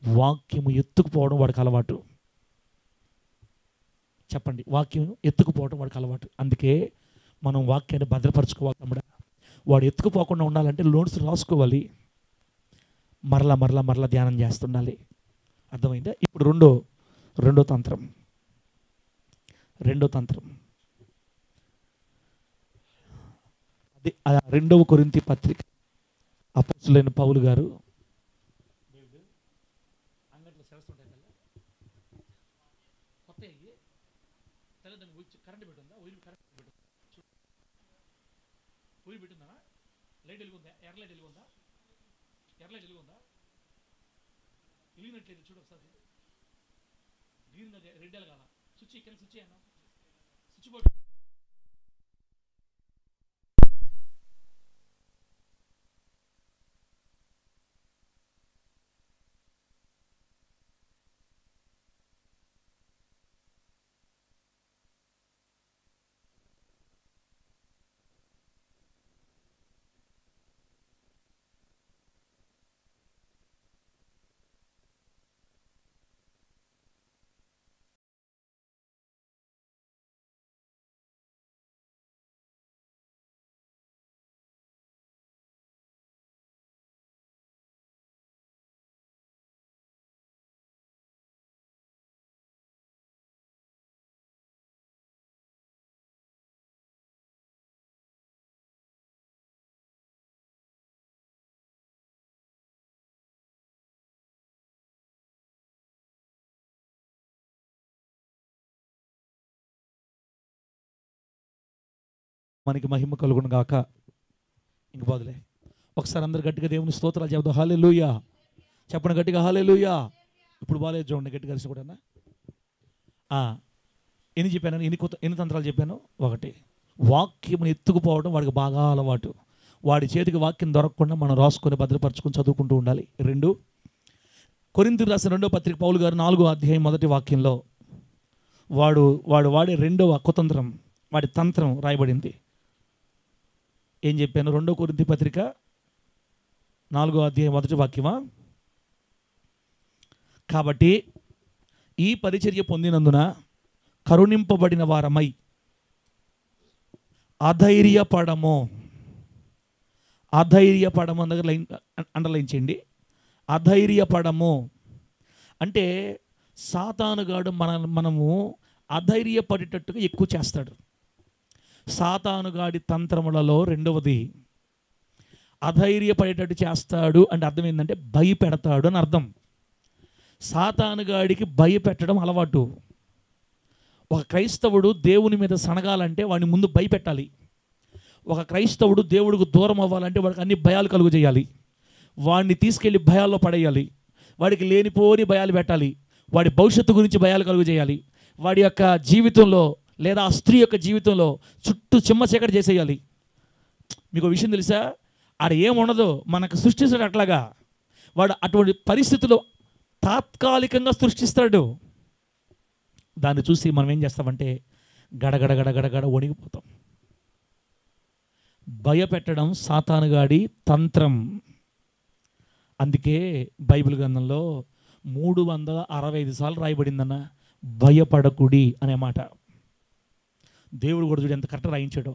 వాక్యము ఎత్తుకుపోవడం వాడికి అలవాటు. చెప్పండి, వాక్యం ఎత్తుకుపోవడం వాడికి అలవాటు. అందుకే మనం వాక్యాన్ని భద్రపరచుకోవాలి. తమ్ముడా, వాడు ఎత్తుకుపోకుండా ఉండాలంటే నోట్స్ రాసుకోవాలి, మరలా మరలా మరలా ధ్యానం చేస్తుండాలి. అర్థమైందా? ఇప్పుడు రెండో తంత్రం. అది 2వ కొరింథీ పత్రిక. అపోస్తలుడైన పౌలు గారు మనకి మహిమ కలుగును గాక. ఇంక బాదులే, ఒకసారి అందరు గట్టిగా దేవుని స్తోత్రాలు చెబుదాం. హల్లెలూయా చెప్పండి గట్టిగా, హల్లెలూయా. ఇప్పుడు బాగాలేదు చూడండి గట్టిగా కలిసి కూడా. ఎన్ని చెప్పాను, ఎన్ని తంత్రాలు చెప్పాను? 1, వాక్యమును ఎత్తుకుపోవడం వాడికి బాగా అలవాటు. వాడి చేతికి వాక్యం దొరకకుండా మనం రాసుకొని భద్రపరచుకొని చదువుకుంటూ ఉండాలి. 2 కొరింథీయులకు రాసిన 2వ పత్రిక పౌలు గారు 4వ అధ్యాయం 1వ వాక్యంలో వాడు వాడే 2వ కుతంత్రం, వాడి తంత్రం రాయబడింది. ఏం చెప్పాను? 2వ కొరింథీ పత్రిక 4వ అధ్యాయం 1వ వాక్యమా? కాబట్టి ఈ పరిచర్య పొందినందున కరుణింపబడిన వారమై అధైర్యపడము దగ్గర అండర్లైన్ చేయండి. అధైర్యపడము అంటే సాతానుగాడు మనము అధైర్యపడేటట్టుగా ఎక్కువ చేస్తాడు. సాతానుగాడి తంత్రములలో 2వది అధైర్యపడేటట్టు చేస్తాడు. అంటే అర్థం ఏంటంటే భయపెడతాడు అని అర్థం. సాతానుగాడికి భయపెట్టడం అలవాటు. ఒక క్రైస్తవుడు దేవుని మీద సనగాలంటే వాడిని ముందు భయపెట్టాలి. ఒక క్రైస్తవుడు దేవుడికి దూరం అవ్వాలంటే వాడికి అన్ని భయాలు కలుగు చేయాలి. వాడిని తీసుకెళ్ళి భయాల్లో పడేయాలి. వాడికి లేనిపోని భయాలు పెట్టాలి. వాడి భవిష్యత్తు గురించి భయాలు కలుగు చేయాలి. వాడి యొక్క జీవితంలో లేదా ఆ స్త్రీ యొక్క జీవితంలో చుట్టూ చిమ్మ చీకటి చేసేయాలి. మీకు విషయం తెలుసా? ఆడ ఏముండదు, మనకు సృష్టిస్తాడు అట్లాగా. వాడు అటువంటి పరిస్థితుల్లో తాత్కాలికంగా సృష్టిస్తాడు. దాన్ని చూసి మనం ఏం చేస్తామంటే గడగడ వణిగిపోతాం. భయపెట్టడం సాతానుగాడి తంత్రం. అందుకే బైబిల్ గ్రంథంలో 365 సార్లు రాయబడిందన్న భయపడకుడి అనే మాట. దేవుడు కూడా చూడు ఎంత కరెక్ట్ రాయించాడో.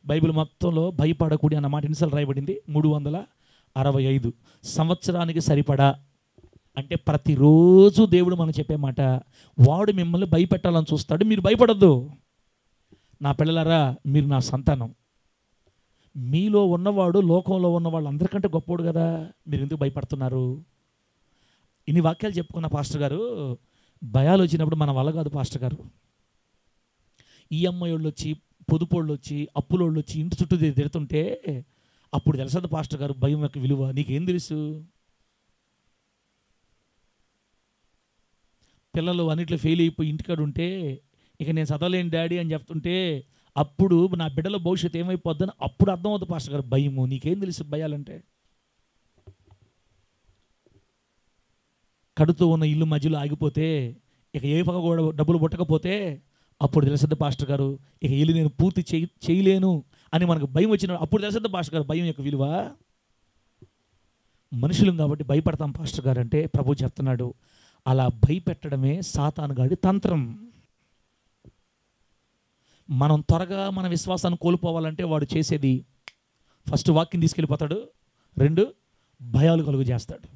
బైబిల్ మొత్తంలో భయపడకుడి అన్న మాట ఎన్నిసార్లు రాయబడింది? 365 65 సంవత్సరానికి సరిపడా. అంటే ప్రతిరోజు దేవుడు మనం చెప్పే మాట, వాడు మిమ్మల్ని భయపెట్టాలని చూస్తాడు, మీరు భయపడద్దు. నా పిల్లలారా, మీరు నా సంతానం. మీలో ఉన్నవాడు లోకంలో ఉన్న వాళ్ళందరికంటే గొప్పోడు కదా, మీరు ఎందుకు భయపడుతున్నారు? ఇన్ని వాక్యాలు చెప్పుకున్న పాస్టర్ గారు, భయాలు వచ్చినప్పుడు మన వల్ల కాదు పాస్టర్ గారు. ఈఎంఐ వాళ్ళు వచ్చి, పొదుపోళ్ళు వచ్చి, అప్పులోళ్ళు వచ్చి ఇంటి చుట్టూ తిడుతుంటే అప్పుడు తెలుసదు పాస్టర్ గారు భయం యొక్క విలువ. నీకేం తెలుసు? పిల్లలు అన్నిట్లో ఫెయిల్ అయిపోయి ఇంటికాడు ఉంటే, ఇక నేను చదవలేని డాడీ అని చెప్తుంటే, అప్పుడు నా బిడ్డల భవిష్యత్తు ఏమైపోద్దని అప్పుడు అర్థమవుతుంది పాస్టర్ గారు భయము. నీకేం తెలుసు భయాలంటే? కడుతూ ఉన్న ఇల్లు మధ్యలో ఆగిపోతే, ఇక ఏ పక్క కూడా డబ్బులు పుట్టకపోతే అప్పుడు తెలుస్తుంది పాస్టర్ గారు, ఇక ఇల్లు నేను పూర్తి చేయలేను అని మనకు భయం వచ్చిన అప్పుడు తెలుస్తుంది పాస్టర్ గారు భయం యొక్క విలువ. మనుషులం కాబట్టి భయపడతాం పాస్టర్ గారు అంటే ప్రభు చెప్తున్నాడు, అలా భయపెట్టడమే సాతానుగాడి తంత్రం. మనం త్వరగా మన విశ్వాసాన్ని కోల్పోవాలంటే వాడు చేసేది, ఫస్ట్ వాక్యం తీసుకెళ్ళిపోతాడు, 2 భయాలు కలుగు చేస్తాడు.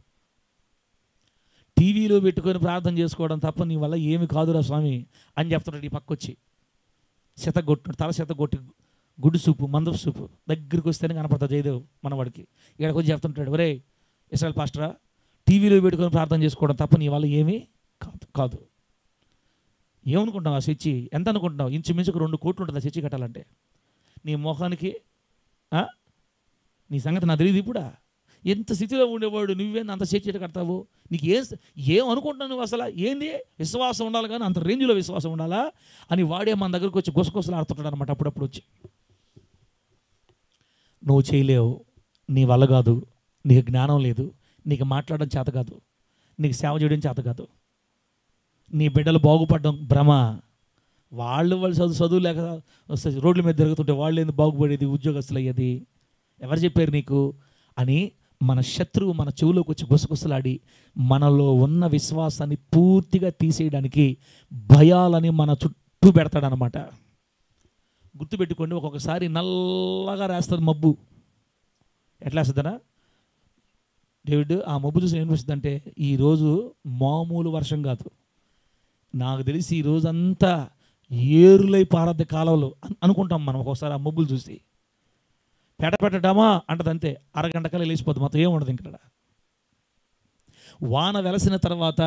టీవీలో పెట్టుకొని ప్రార్థన చేసుకోవడం తప్ప నీ వల్ల ఏమి కాదురా స్వామి అని చెప్తున్నాడు. ఈ పక్క వచ్చి శతగొట్టు తల శతగొట్టి గుడ్డు సూపు మందపు సూపు దగ్గరికి వస్తేనే కనపడతాడు జయదేవ్ మనవాడికి. ఇక్కడికి వచ్చి చెప్తుంటాడు, ఒరే ఇస్రాయల్ పాస్టరా, టీవీలో పెట్టుకొని ప్రార్థన చేసుకోవడం తప్ప నీ వల్ల ఏమీ కాదు. ఏమనుకుంటావు? ఆ చర్చి ఎంత అనుకుంటున్నావు? ఇంచుమించుకు 2 కోట్లు ఉంటుంది ఆ చర్చి కట్టాలంటే. నీ మొహానికి నీ సంగతి నాకు తెలియదు. ఇప్పుడు ఎంత స్థితిలో ఉండేవాడు నువ్వేంది అంత చర్చి కడతావు? నీకు ఏం అనుకుంటున్నావు నువ్వు? అసలు ఏంది? విశ్వాసం ఉండాలి కానీ అంత రేంజ్లో విశ్వాసం ఉండాలా అని వాడే మన దగ్గరకు వచ్చి గుసగుసలు ఆడుతుంటాడు అనమాట. అప్పుడప్పుడు వచ్చి, నువ్వు చేయలేవు, నీ వల్ల కాదు, నీకు జ్ఞానం లేదు, నీకు మాట్లాడడం చేత కాదు, నీకు సేవ చేయడం చేత కాదు, నీ బిడ్డలు బాగుపడడం భ్రమ, వాళ్ళు చదువు లేక రోడ్ల మీద తిరుగుతుంటే వాళ్ళు ఏంది బాగుపడేది, ఉద్యోగస్తులు అయ్యేది, ఎవరు చెప్పారు నీకు అని మన శత్రువు మన చెవులోకి వచ్చి గుసగుసలాడి మనలో ఉన్న విశ్వాసాన్ని పూర్తిగా తీసేయడానికి భయాలని మన చుట్టూ పెడతాడనమాట. గుర్తుపెట్టుకోండి, ఒక్కొక్కసారి నల్లగా రాస్తుంది మబ్బు. ఎట్లా వేస్తుందనా డేవిడ్? ఆ మబ్బు చూసి ఏమనిపిస్తుంది అంటే, ఈరోజు మామూలు వర్షం కాదు, నాకు తెలిసి ఈరోజంతా ఏరులై పారద్ద కాలంలో అనుకుంటాం మనం. ఒక్కొక్కసారి ఆ మబ్బులు చూసి పెట్టడమా అంటది, అంతే, అరగంట కల్లా లేచిపోతుంది, మొత్తం ఏముండదు ఇక్కడ. వాన వెలసిన తర్వాత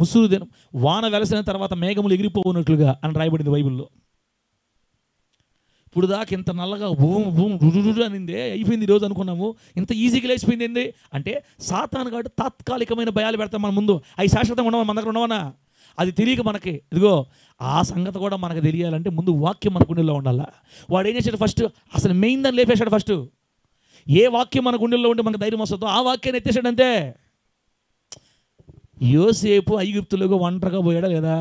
ముసురు దినం, వాన వెలసిన తర్వాత మేఘములు ఎగిరిపోనట్లుగా అని రాయబడింది బైబిల్లో. ఇప్పుడు దాకా ఇంత నల్లగా భూమి భూమి అనిందే, అయిపోయింది ఈరోజు అనుకున్నాము, ఇంత ఈజీగా లేచిపోయింది ఏంది అంటే సాతాను కాబట్టి తాత్కాలికమైన భయాలు పెడతాం మన ముందు. అవి శాశ్వతంగా ఉండవా? మన దగ్గర ఉండవనా? అది తెలియక మనకి, ఇదిగో ఆ సంగతి కూడా మనకు తెలియాలంటే ముందు వాక్యం మన గుండెల్లో ఉండాలా. వాడు ఏం చేశాడు? ఫస్ట్ అసలు మెయిన్ దాన్ని లేపేశాడు. ఫస్ట్ ఏ వాక్యం మన గుండెల్లో ఉంటే మనకు ధైర్యం వస్తుందో ఆ వాక్యాన్ని ఎత్తేసాడు అంతే. యోసేపు ఐగుప్తులోకి ఒంటరిగా పోయాడా లేదా?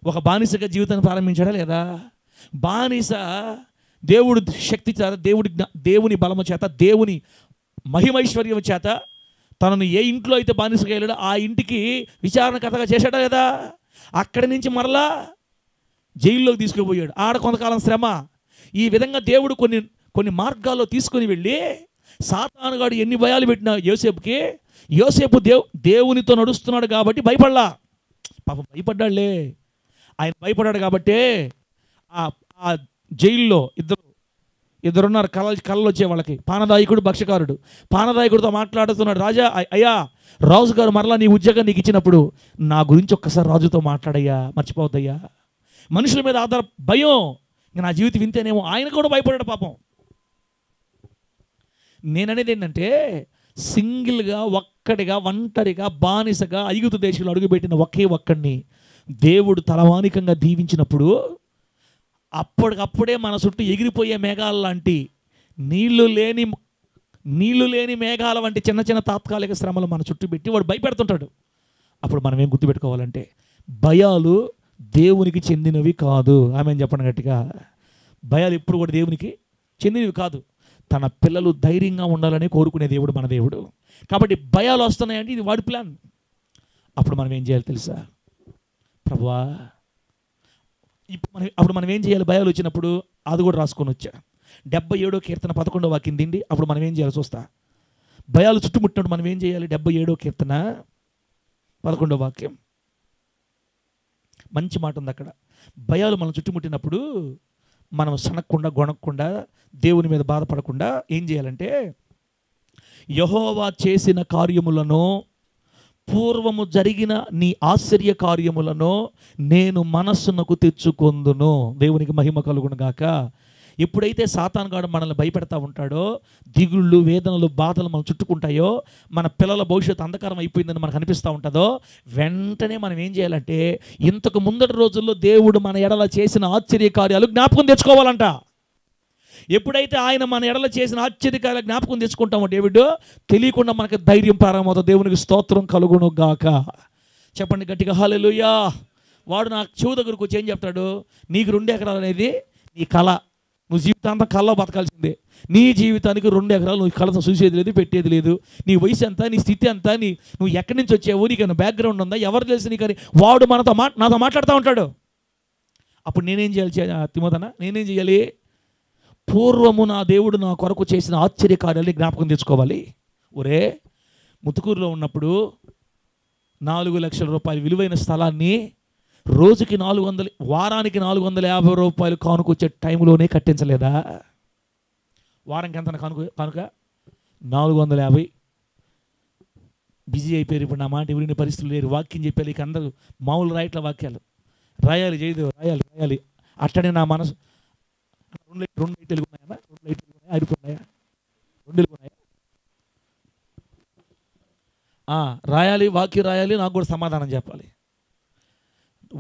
ఒక బానిసగా జీవితాన్ని ప్రారంభించాడా లేదా? బానిస దేవుడు శక్తి చేత, దేవుని బలము చేత, దేవుని మహిమైశ్వర్యం చేత తనను ఏ ఇంట్లో అయితే బానిసగా వెళ్ళాడో ఆ ఇంటికి విచారణకర్తగా చేశాడా లేదా? అక్కడి నుంచి మరలా జైల్లోకి తీసుకుపోయాడు. ఆడ కొంతకాలం శ్రమ. ఈ విధంగా దేవుడు కొన్ని మార్గాల్లో తీసుకొని వెళ్ళి సాతానుగాడు ఎన్ని భయాలు పెట్టినా యోసేపుకి, యోసేపు దేవునితో నడుస్తున్నాడు కాబట్టి భయపడలా. పాపం భయపడ్డాడులే, ఆయన భయపడ్డాడు కాబట్టి ఆ జైల్లో ఇద్దరున్నారు కళలు వచ్చే వాళ్ళకి. పానదాయకుడు, భక్ష్యకారుడు. పానదాయకుడితో మాట్లాడుతున్నాడు, రాజా అయ్యా, రాజు గారు మరలా నీ ఉద్యోగం నీకు ఇచ్చినప్పుడు నా గురించి ఒక్కసారి రాజుతో మాట్లాడయ్యా, మర్చిపోవద్దయ్యా. మనుషుల మీద భయం, ఇంక నా జీవితం వింతేనేమో. ఆయన కూడా భయపడ్డాడు పాపం. నేననేది ఏంటంటే, సింగిల్గా ఒక్కడిగా ఒంటరిగా బానిసగా ఐగుప్తు దేశంలో అడుగుపెట్టిన ఒక్కడిని దేవుడు తలవానికంగా దీవించినప్పుడు అప్పటికప్పుడే మన చుట్టూ ఎగిరిపోయే మేఘాల లాంటి, నీళ్లు లేని మేఘాల వంటి చిన్న చిన్న తాత్కాలిక శ్రమలు మన చుట్టూ పెట్టి వాడు భయపెడుతుంటాడు. అప్పుడు మనం ఏం గుర్తుపెట్టుకోవాలంటే, భయాలు దేవునికి చెందినవి కాదు. ఆమె చెప్పండి గట్టిగా. భయాలు ఎప్పుడు కూడా దేవునికి చెందినవి కాదు. తన పిల్లలు ధైర్యంగా ఉండాలని కోరుకునే దేవుడు మన దేవుడు. కాబట్టి భయాలు వస్తున్నాయంటే ఇది వాడి ప్లాన్. అప్పుడు మనం ఏం చేయాలి తెలుసా? ప్రభువా, అప్పుడు మనం ఏం చేయాలి? భయాలు వచ్చినప్పుడు అది కూడా రాసుకొని వచ్చా. 77వ కీర్తన 11వ వాక్యం దిండి. అప్పుడు మనం ఏం చేయాలి చూస్తా. భయాలు చుట్టుముట్టినప్పుడు మనం ఏం చేయాలి? 77వ కీర్తన 11వ వాక్యం, మంచి మాట ఉంది అక్కడ. భయాలు మనం చుట్టుముట్టినప్పుడు మనం సనక్కుండా గొనక్కుండా దేవుని మీద బాధపడకుండా ఏం చేయాలంటే, యెహోవా చేసిన కార్యములను, పూర్వము జరిగిన నీ ఆశ్చర్య కార్యములను నేను మనస్సునకు తెచ్చుకొందును. దేవునికి మహిమ కలుగును గాక. ఎప్పుడైతే సాతానుగాడు మనల్ని భయపెడతా ఉంటాడో, దిగుళ్ళు, వేదనలు, బాధలు మనం చుట్టుకుంటాయో, మన పిల్లల భవిష్యత్తు అంధకారం అయిపోయిందని మనకు అనిపిస్తూ ఉంటుందో, వెంటనే మనం ఏం చేయాలంటే, ఇంతకు ముందటి రోజుల్లో దేవుడు మన ఎడల చేసిన ఆశ్చర్య కార్యాలు జ్ఞాపకం తెచ్చుకోవాలంట. ఎప్పుడైతే ఆయన మన ఎడల చేసిన ఆశ్చర్యకార్యాలు జ్ఞాపకం తెచ్చుకుంటామో డేవిడ్, తెలియకుండా మనకు ధైర్యం ప్రారంభమవుతుంది. దేవునికి స్తోత్రం కలుగును గాక. చెప్పండి గట్టిగా హల్లెలూయా. వాడు నా చెవు దగ్గరకు వచ్చి ఏం చెప్తాడు? నీకు 2 ఎకరాలు అనేది నీ కళ, నువ్వు జీవితాంతం కళ్ళలో బతకాల్సిందే. నీ జీవితానికి 2 ఎకరాలు నువ్వు కళతో చూసేది లేదు, పెట్టేది లేదు. నీ వయసు ఎంత, నీ స్థితి ఎంత, నువ్వు ఎక్కడి నుంచి వచ్చావు, నీకైనా బ్యాక్గ్రౌండ్ ఉందా, ఎవరు తెలుసు నీకని వాడు నాతో మాట్లాడుతూ ఉంటాడు. అప్పుడు నేనేం చేయాలి తిమోతన? నేనేం చేయాలి? పూర్వము నా దేవుడు నా కొరకు చేసిన ఆశ్చర్య కార్యాలని జ్ఞాపకం తెచ్చుకోవాలి. ఒరే, ముతుకూరులో ఉన్నప్పుడు 4 లక్షల రూపాయలు విలువైన స్థలాన్ని రోజుకి 400, వారానికి 450 రూపాయలు కానుకొచ్చే టైంలోనే కట్టించలేదా? వారానికి ఎంత కానుక? 450. బిజీ అయిపోయారు. ఇప్పుడు నా మాట ఎవరిని పరిస్థితులు లేరు. వాక్యం చెప్పాలి. ఇక అందరూ మామూలు రాయట్ల వాక్యాలు రాయాలి, జయదేవ్ రాయాలి. అట్టనే నా మనసు 2 లైట్లు ఉన్నాయా? 2 లైట్లు ఉన్నాయా? అయిపోతున్నాయా? 2 ఉన్నాయా? రాయాలి, వాక్యం రాయాలి, నాకు కూడా సమాధానం చెప్పాలి.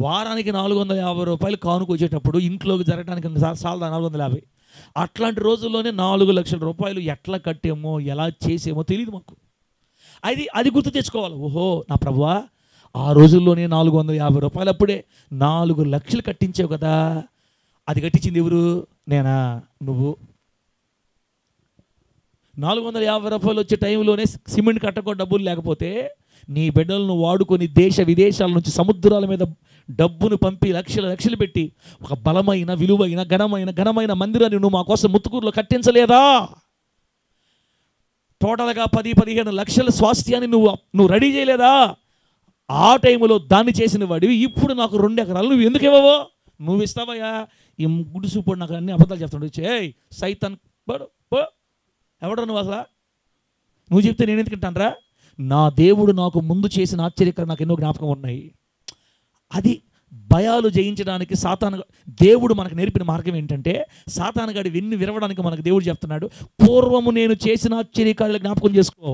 వారానికి 450 రూపాయలు కానుక వచ్చేటప్పుడు ఇంట్లోకి జరగడానికి సాలదా 450. అట్లాంటి రోజుల్లోనే 4 లక్షల రూపాయలు ఎట్లా కట్టామో, ఎలా చేసామో తెలియదు మాకు. అది గుర్తు తెచ్చుకోవాలి. ఓహో, నా ప్రభువా, ఆ రోజుల్లోనే 450 రూపాయలు, అప్పుడే 4 లక్షలు కట్టించావు కదా. అది కట్టించింది ఎవరు? నేనా? నువ్వు. 450 రూపాయలు వచ్చే టైంలోనే సిమెంట్ కట్టకో డబ్బులు లేకపోతే, నీ బిడ్డలను వాడుకొని దేశ విదేశాల నుంచి సముద్రాల మీద డబ్బును పంపి లక్షలు పెట్టి ఒక బలమైన, విలువైన, ఘనమైన మందిరాన్ని నువ్వు మా కోసం ముత్తుకూరులో కట్టించలేదా? టోటల్గా 10-15 లక్షల స్వాస్థ్యాన్ని నువ్వు రెడీ చేయలేదా? ఆ టైంలో దాన్ని చేసిన వాడివి ఇప్పుడు నాకు 2 ఎకరాలు నువ్వు ఎందుకు ఇవ్వవో? నువ్వు ఇస్తావయ్యా. ఈ గుడిసూపోడు నాకు అన్ని అబద్ధాలు చెప్తాడు. సైతాన్ ఎవడో నువ్వు అసలు? నువ్వు చెప్తే నేను ఎందుకు వింటానరా? నా దేవుడు నాకు ముందు చేసిన ఆశ్చర్యకరం నాకు ఎన్నో జ్ఞాపకం ఉన్నాయి. అది భయాలు జయించడానికి దేవుడు మనకు నేర్పిన మార్గం ఏంటంటే, సాతానుగాడి వెన్ను విరవడానికి మనకు దేవుడు చెప్తున్నాడు, పూర్వము నేను చేసిన ఆశ్చర్యకార్యాలు జ్ఞాపకం చేసుకో.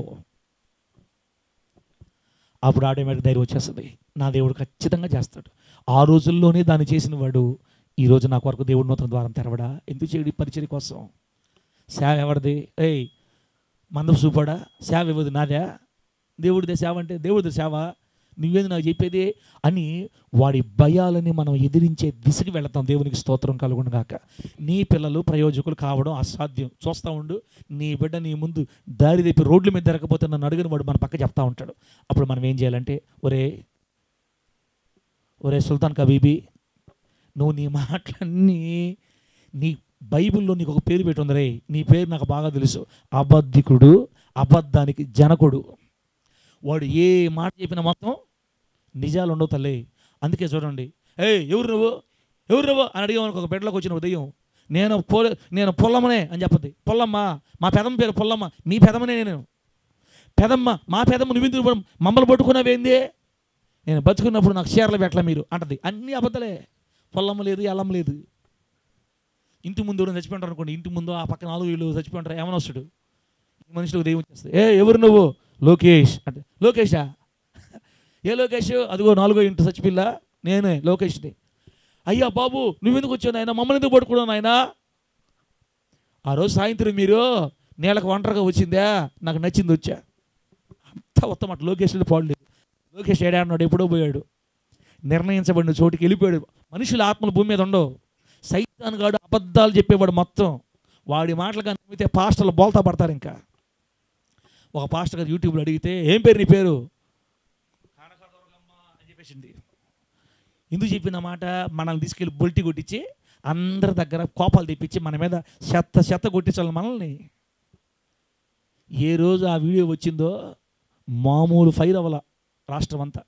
అప్పుడు ఆటోమేటిక్ ధైర్యం వచ్చేస్తుంది. నా దేవుడు ఖచ్చితంగా చేస్తాడు. ఆ రోజుల్లోనే దాన్ని చేసిన వాడు ఈరోజు నా కొరకు దేవుడు నూతన ద్వారం తెరవడా? ఎందుకు చేయడు? పరిచర్య కోసం. సేవ ఎవరిది? మందపు చూపాడా? సేవ ఇవ్వదు నాదే. దేవుడిదే సేవ అంటే దేవుడిదే సేవ, నువ్వేది నాకు చెప్పేది అని వాడి భయాలని మనం ఎదిరించే దిశకి వెళతాం. దేవునికి స్తోత్రం కలుగును గాక. నీ పిల్లలు ప్రయోజకులు కావడం అసాధ్యం. చూస్తూ ఉండు, నీ బిడ్డ నీ ముందు దారి తెప్పి రోడ్ల మీద తిరగకపోతే నన్ను అడిగిన వాడు మన పక్క చెప్తా ఉంటాడు. అప్పుడు మనం ఏం చేయాలంటే, ఒరే సుల్తాన్ కబీబీ, నువ్వు నీ మాటలన్నీ, నీ బైబిల్లో నీకు ఒక పేరు పెట్టి ఉంది. నీ పేరు నాకు బాగా తెలుసు. అబద్ధికుడు, అబద్ధానికి జనకుడు. వాడు ఏ మాట చెప్పినా మొత్తం నిజాలు ఉండవు తల్లి. అందుకే చూడండి, ఎవరు నువ్వు అని అడిగామనుకో, ఒక బిడ్డలోకి వచ్చిన ఉదయం, నేను పొల్లమ్మనే అని చెప్పద్ది. పొల్లమ్మ, మా పెదమ్మ పేరు పొల్లమ్మ, మీ పెదమ్మనే నేను. పెదమ్మ, మా పెదమ్మ నువ్వు మమ్మల్ని పట్టుకున్నావేంది? నేను బతుకున్నప్పుడు నాకు చీరలు పెట్టలే మీరు అంటది. అన్నీ అబద్ధాలే. పొల్లమ్మ లేదు, ఎల్లమ్మ లేదు. ఇంటి ముందు ఎవరు చచ్చిపోంటారు అనుకోండి, ఇంటి ముందు ఆ పక్కన 4 వీళ్ళు చచ్చిపోంటారు, ఏమైనా వస్తాడు, ఈ మనుషులకు దెయ్యం వచ్చేస్తుంది. ఎవరు నువ్వు? లోకేష్ అంటే. లోకేషా? ఏ లోకేష్? అదిగో 4వ ఇంటి చచ్చిపిల్ల, నేనే లోకేష్ని. అయ్యా బాబు, నువ్వెందుకు వచ్చావు నాయన? మమ్మల్ని ఎందుకు పట్టుకున్నావు నాయన? ఆ రోజు సాయంత్రం మీరు నేలకు ఒంటరిగా వచ్చిందా? నాకు నచ్చింది వచ్చా. అంతా ఉత్తమాట. లోకేష్ పాడలేదు. లోకేష్ ఏడాడు, ఎప్పుడో పోయాడు. నిర్ణయించబడిన చోటుకి వెళ్ళిపోయాడు. మనుషుల ఆత్మలు భూమి మీద ఉండవు. సైతాను గాడు అబద్ధాలు చెప్పేవాడు మొత్తం. వాడి మాటలు కానీ నమ్మితే పాస్టర్లు బోల్తా పడతారు. ఇంకా ఒక పాస్టర్ గారు యూట్యూబ్లో అడిగితే, ఏం పేరు నీ పేరు? అని చెప్పేసింది. ఎందుకు చెప్పిన మాట? మనల్ని తీసుకెళ్ళి బొల్టి కొట్టించి అందరి దగ్గర కోపాలు తెప్పించి మన మీద చెత్త కొట్టించాలి మనల్ని. ఏ రోజు ఆ వీడియో వచ్చిందో మామూలు ఫైర్ అవ్వాల రాష్ట్రం అంతా.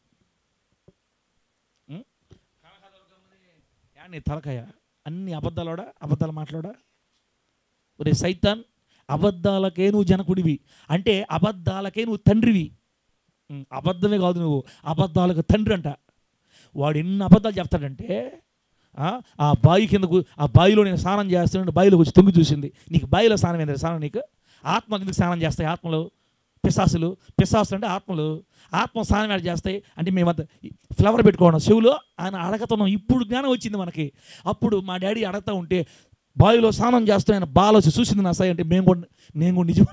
నీ తలకాయ అన్ని అబద్ధాలు మాట్లాడా. ఒరే సైతాన్, అబద్ధాలకే నువ్వు జనకుడివి, అంటే అబద్ధాలకే నువ్వు తండ్రివి. అబద్ధమే కాదు, నువ్వు అబద్ధాలకు తండ్రి అంట. వాడు ఎన్ని అబద్ధాలు చెప్తాడంటే, ఆ బావి కిందకు, ఆ బావిలో నేను స్నానం చేస్తున్నాను, బావిలోకి వచ్చి తొంగి చూసింది. నీకు బావిలో స్నానం ఏంటంటే స్నానం? నీకు ఆత్మ కిందకి స్నానం చేస్తాయి ఆత్మలు. పిశాసులు అంటే ఆత్మలు. ఆత్మ స్నానం ఏడ చేస్తాయి అంటే మేమంతా ఫ్లవర్ పెట్టుకోవడం చెవులో ఆయన అడగతున్నాం. ఇప్పుడు జ్ఞానం వచ్చింది మనకి. అప్పుడు మా డాడీ అడగతా ఉంటే బావిలో స్నానం చేస్తూ ఆయన బాగా వచ్చి చూసింది నా సాయి అంటే నేను కూడా నిజం.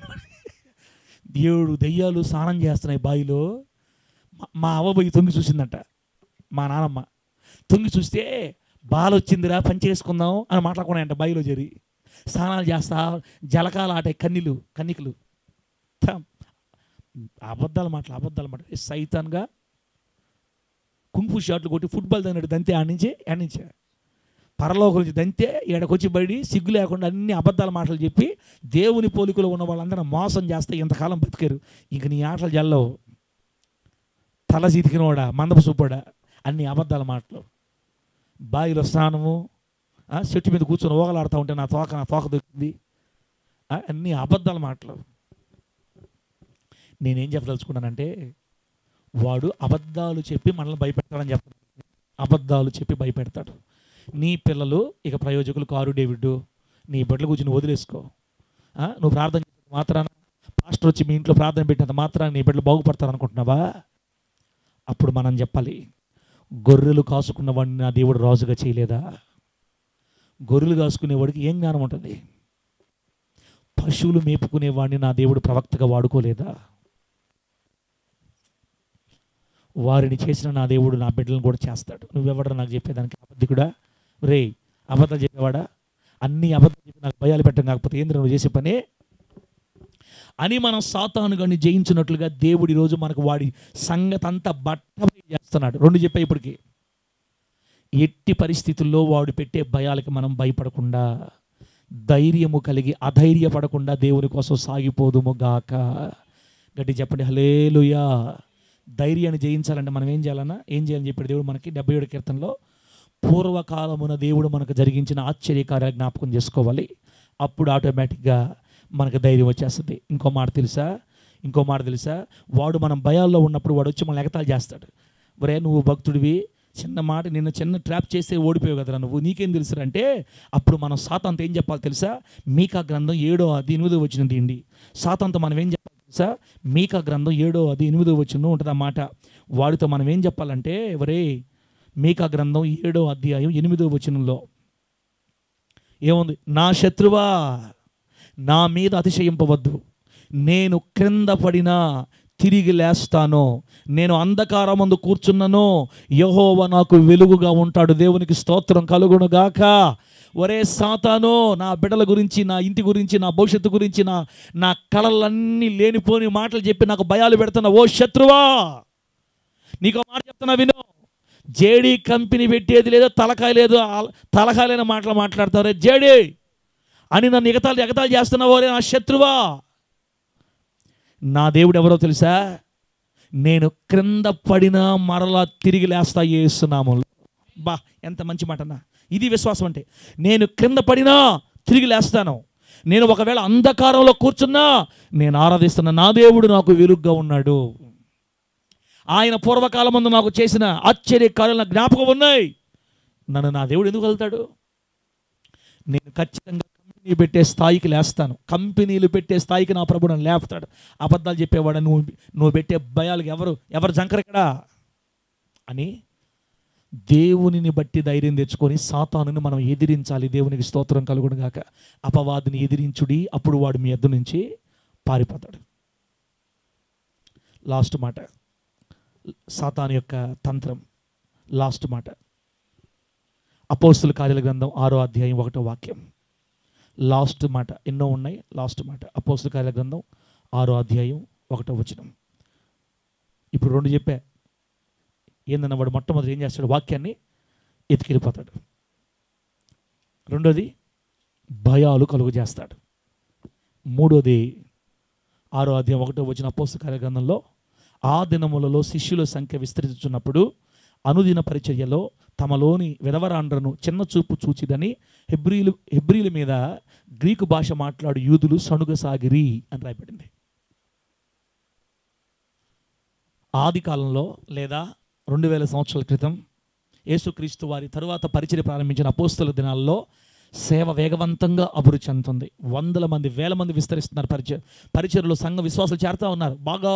7 దెయ్యాలు స్నానం చేస్తున్నాయి బావిలో. మా అవ్వబోయి తొంగి చూసిందంట. మా నానమ్మ తొంగి చూస్తే బాల వచ్చిందిరా పని చేసుకుందాం అని మాట్లాడుకున్నాయంట. బావిలో చేరి స్నానాలు చేస్తా జలకాలు ఆటే కన్నికలు. అబద్ధాలు మాట సైతాన్గా కుంఫు షాట్లు కొట్టి ఫుట్బాల్ దంతే దంతే ఆడించే పరలోకం నుంచి దంతే ఈడకొచ్చి బయడి సిగ్గు లేకుండా అన్ని అబద్ధాల మాటలు చెప్పి దేవుని పోలికలో ఉన్న వాళ్ళందరూ మోసం చేస్తే ఇంతకాలం బతికారు. ఇంక నీ ఆటలు జల్లవు. తల చితికినోడా, మందపు సూపడా, అన్ని అబద్ధాల మాటలు. బావిలో స్నానము, చెట్టు మీద కూర్చొని ఓగలాడుతూ ఉంటే నా తోక దొరికింది, అన్ని అబద్ధాల మాటలు. నేనేం చెప్పదలుచుకున్నానంటే, వాడు అబద్ధాలు చెప్పి మనల్ని భయపెడతాడని చెప్తాడు. అబద్ధాలు చెప్పి భయపెడతాడు. నీ పిల్లలు ఇక ప్రయోజకులు కారు డేవిడ్. నీ బిడ్డల గురించి నువ్వు వదిలేసుకో. నువ్వు ప్రార్థన చేసిన మాత్రాన, పాస్టర్ వచ్చి మీ ఇంట్లో ప్రార్థన పెట్టినంత మాత్రాన నీ బిడ్డలు బాగుపడతారు అనుకుంటున్నావా? అప్పుడు మనం చెప్పాలి, గొర్రెలు కాసుకున్నవాడిని నా దేవుడు రాజుగా చేయలేదా? గొర్రెలు కాసుకునేవాడికి ఏం జ్ఞానం ఉంటుంది? పశువులు మేపుకునేవాడిని నా దేవుడు ప్రవక్తగా వాడుకోలేదా? వారిని చేసిన నా దేవుడు నా బిడ్డలను కూడా చేస్తాడు. నువ్వెవడరా నాకు చెప్పేదానికి? అబద్ధికుడా, రే అబద్ధాలు చెప్పేవాడా? అన్ని అబద్ధాలు చెప్పి నాకు భయాలు పెట్టడం కాకపోతే ఏంద్ర నువ్వు చేసే పని అని మనం సాతాను గాని జయించినట్లుగా దేవుడు ఈరోజు మనకు వాడి సంగతి అంతా బట్టబయలు చేస్తున్నాడు. 2 చెప్పా ఇప్పటికి. ఎట్టి పరిస్థితుల్లో వాడు పెట్టే భయాలకి మనం భయపడకుండా, ధైర్యము కలిగి అధైర్యపడకుండా దేవుని కోసం సాగిపోదుము గాక. గట్టి చెప్పండి హల్లెలూయా. ధైర్యాన్ని జయించాలంటే మనం ఏం చేయాలని చెప్పాడు దేవుడు మనకి 77 కీర్తనలో. పూర్వకాలమున దేవుడు మనకు జరిగించిన ఆశ్చర్యకార్యాలు జ్ఞాపకం చేసుకోవాలి. అప్పుడు ఆటోమేటిక్గా మనకు ధైర్యం వచ్చేస్తుంది. ఇంకో మాట తెలుసా, వాడు మనం భయాల్లో ఉన్నప్పుడు వాడు వచ్చి మనల్ని ఎగతాళి చేస్తాడు. ఒరే నువ్వు భక్తుడివి, చిన్న మాట నిన్న చిన్న ట్రాప్ చేస్తే ఓడిపోయావు కదరా నువ్వు, నీకేం తెలుసు అంటే అప్పుడు మనం సాతానుతో ఏం చెప్పాలి తెలుసా? మీకా గ్రంథం 7:8 వచనం తీయండి. సాతానుతో మనం ఏం చెప్పాలి తెలుసా? మీకా గ్రంథం 7:8 ఉంటుంది ఆ మాట. వాడితో మనం ఏం చెప్పాలంటే, ఎవరే మీకా గ్రంథం 7:8 ఏముంది? నా శత్రువా నా మీద అతిశయింపవద్దు, నేను క్రింద పడినా తిరిగి లేస్తాను, నేను అంధకారమందు కూర్చున్నాను, యెహోవా నాకు వెలుగుగా ఉంటాడు. దేవునికి స్తోత్రం కలుగును గాక. ఒరే సాతాను, నా బిడ్డల గురించి, నా ఇంటి గురించి, నా భవిష్యత్తు గురించి, నా కళలన్నీ లేనిపోని మాటలు చెప్పి నాకు భయాలు పెడుతున్నా ఓ శత్రువా, నీకు మాట చెప్తున్నా విను. జేడీ కంపెనీ పెట్టేది లేదు, తలకాయలైన మాటలు మాట్లాడతావు. రే జేడీ అని నన్ను ఎగతాళి చేస్తున్నావు రే నా శత్రువా. నా దేవుడు ఎవరో తెలుసా? నేను క్రింద పడినా మరలా తిరిగి లేస్తా యేసు నామములో. బా ఎంత మంచి మాట అన్నా. ఇది విశ్వాసం అంటే. నేను క్రింద పడినా తిరిగి లేస్తాను. నేను ఒకవేళ అంధకారంలో కూర్చున్నా నేను ఆరాధిస్తున్నా నా దేవుడు నాకు వెలుగుగా ఉన్నాడు. ఆయన పూర్వకాలమందు నాకు చేసిన ఆశ్చర్యకార్యాలు నాకు జ్ఞాపకం ఉన్నాయి. నన్ను నా దేవుడు ఎందుకు వెళ్తాడు? నేను ఖచ్చితంగా కంపెనీ పెట్టే స్థాయికి లేస్తాను. కంపెనీలు పెట్టే స్థాయికి నా ప్రభు నన్ను లేపుతాడు. అబద్ధాలు చెప్పేవాడు నువ్వు పెట్టే భయాలకు ఎవరు జంకరు ఇక్కడ అని దేవునిని బట్టి ధైర్యం తెచ్చుకొని సాతానుని మనం ఎదిరించాలి. దేవునికి స్తోత్రం కలుగును గాక. అపవాదిని ఎదిరించుడి, అప్పుడు వాడు మీ ఎద్దు నుంచి పారిపోతాడు. లాస్ట్ మాట, సాతాను యొక్క తంత్రం. లాస్ట్ మాట, అపోస్తుల కార్యాల గ్రంథం 6:1 లాస్ట్ మాట. ఎన్నో ఉన్నాయి, లాస్ట్ మాట. అపోస్తుల కార్యాల గ్రంథం 6:1. ఇప్పుడు 2 చెప్పా. ఏందన్న వాడు మొట్టమొదటి ఏం చేస్తాడు? వాక్యాన్ని ఎతికిరిపోతాడు. రెండోది భయాలు కలుగు చేస్తాడు. మూడోది 6:1 అపోస్తల కార్యగ్రంథంలో, ఆ దినములలో శిష్యుల సంఖ్య విస్తరించుచున్నప్పుడు అనుదిన పరిచర్యలో తమలోని విధవరాండ్రను చిన్న చూపు చూచిదని హెబ్రీల మీద గ్రీకు భాష మాట్లాడు యూదులు సణుగసాగిరి అని రాయబడింది. ఆది కాలంలో లేదా 2000 సంవత్సరాల క్రితం యేసుక్రీస్తు వారి తరువాత పరిచర్య ప్రారంభించిన అపోస్తల దినాల్లో సేవ వేగవంతంగా అభివృద్ధి చెందుతుంది. వందల మంది, వేల మంది విస్తరిస్తున్నారు. పరిచర్యలో సంఘ విశ్వాసాలు చేరుతూ ఉన్నారు. బాగా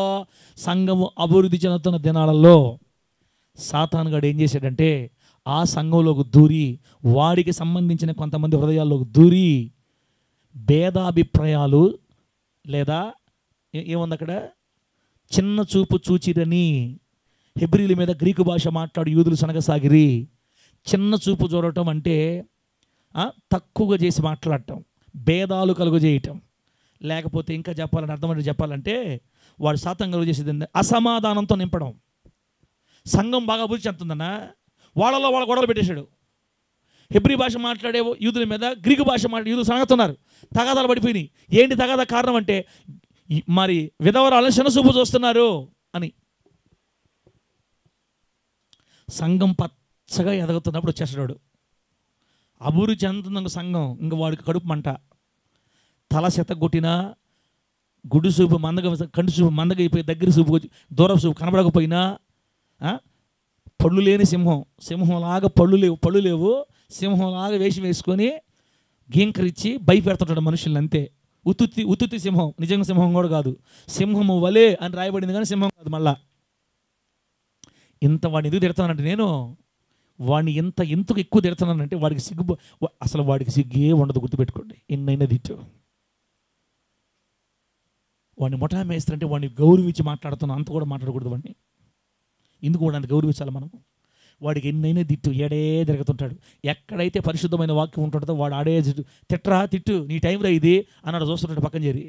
సంఘము అభివృద్ధి చెందుతున్న దినాలలో సాతానుగాడు ఏం చేశాడంటే ఆ సంఘంలోకి దూరి, వాడికి సంబంధించిన కొంతమంది హృదయాల్లోకి దూరి భేదాభిప్రాయాలు లేదా ఏముంది అక్కడ, చిన్న చూపు చూచిరని హెబ్రీల మీద గ్రీకు భాష మాట్లాడు యూదులు సనగసాగిరి. చిన్న చూపు చూడటం అంటే తక్కువగా చేసి మాట్లాడటం, భేదాలు కలుగజేయటం, లేకపోతే ఇంకా చెప్పాలంటే వాడు సాతాను కలుగు చేసేది అసమాధానంతో నింపడం. సంఘం బాగా అభివృద్ధి చెందుతుందన్న వాళ్ళ గొడవలు పెట్టేశాడు. హెబ్రీ భాష మాట్లాడే యూదుల మీద గ్రీకు భాష మాట్లాడే యూదులు సనగుతున్నారు. తగాదాలు పడిపోయినాయి. ఏంటి తగాదా కారణం అంటే మరి విధవరాలను చిన్నచూపు చూస్తున్నారు అని. సంఘం పచ్చగా ఎదగుతున్నప్పుడు వచ్చేసాడు. అభివృద్ధి చెందుతున్న సంఘం, ఇంకా వాడికి కడుపు మంట. తల చెత్తగొట్టినా, గుడ్డు చూపు మందగా, కంటి చూపు మందగా అయిపోయి దగ్గర చూపు దూర చూపు కనబడకపోయినా, పళ్ళు లేని సింహంలాగా పళ్ళు లేవు సింహంలాగా వేషం వేసుకొని గీంకరించి భయపెడుతుంటాడు మనుషుల్ని. అంతే. ఉత్తుత్తి సింహం, నిజంగా సింహం కూడా కాదు. సింహము వలే అని రాయబడింది కానీ సింహం కాదు. మళ్ళా ఇంత వాడిని ఎందుకు తిడతానంటే, నేను వాడిని ఎంతకు ఎక్కువ తిడతానంటే వాడికి అసలు వాడికి సిగ్గే ఉండదు. గుర్తుపెట్టుకోండి. ఎన్నైనా తిట్టు. వాడిని ముఠా మేస్తారంటే వాడిని గౌరవించి మాట్లాడుతున్నాం, అంత కూడా మాట్లాడకూడదు. వాడిని ఎందుకు కూడా అంత గౌరవించాలి మనం? వాడికి ఎన్నైనా తిట్టు, ఏడే తిరుగుతుంటాడు. ఎక్కడైతే పరిశుద్ధమైన వాక్యం ఉంటుందో వాడు ఆడే తిట్టు, నీ టైంలో ఇది అన్నాడు. చూస్తుంటాడు పక్కన చేరి.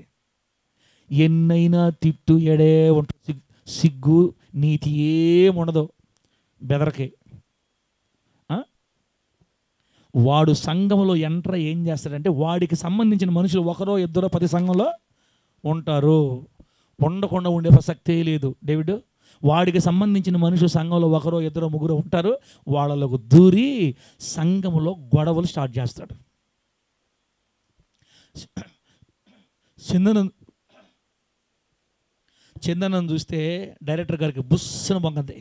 ఎన్నైనా తిట్టు, ఏడే ఉంటుంది. సిగ్గు నీతి ఏముండదు బెదరకే. వాడు సంఘంలో ఎంటర్ ఏం చేస్తాడంటే వాడికి సంబంధించిన మనుషులు ఒకరో ఇద్దరో 10 సంఘంలో ఉంటారు. ఉండకుండా ఉండే ప్రసక్తే లేదు. డేవిడ్, వాడికి సంబంధించిన మనుషులు సంఘంలో ఒకరో ఇద్దరో ముగ్గురు ఉంటారు. వాళ్ళకు దూరి సంఘంలో గొడవలు స్టార్ట్ చేస్తాడు. చందనం చూస్తే డైరెక్టర్ గారికి బుస్సున బొంగంది.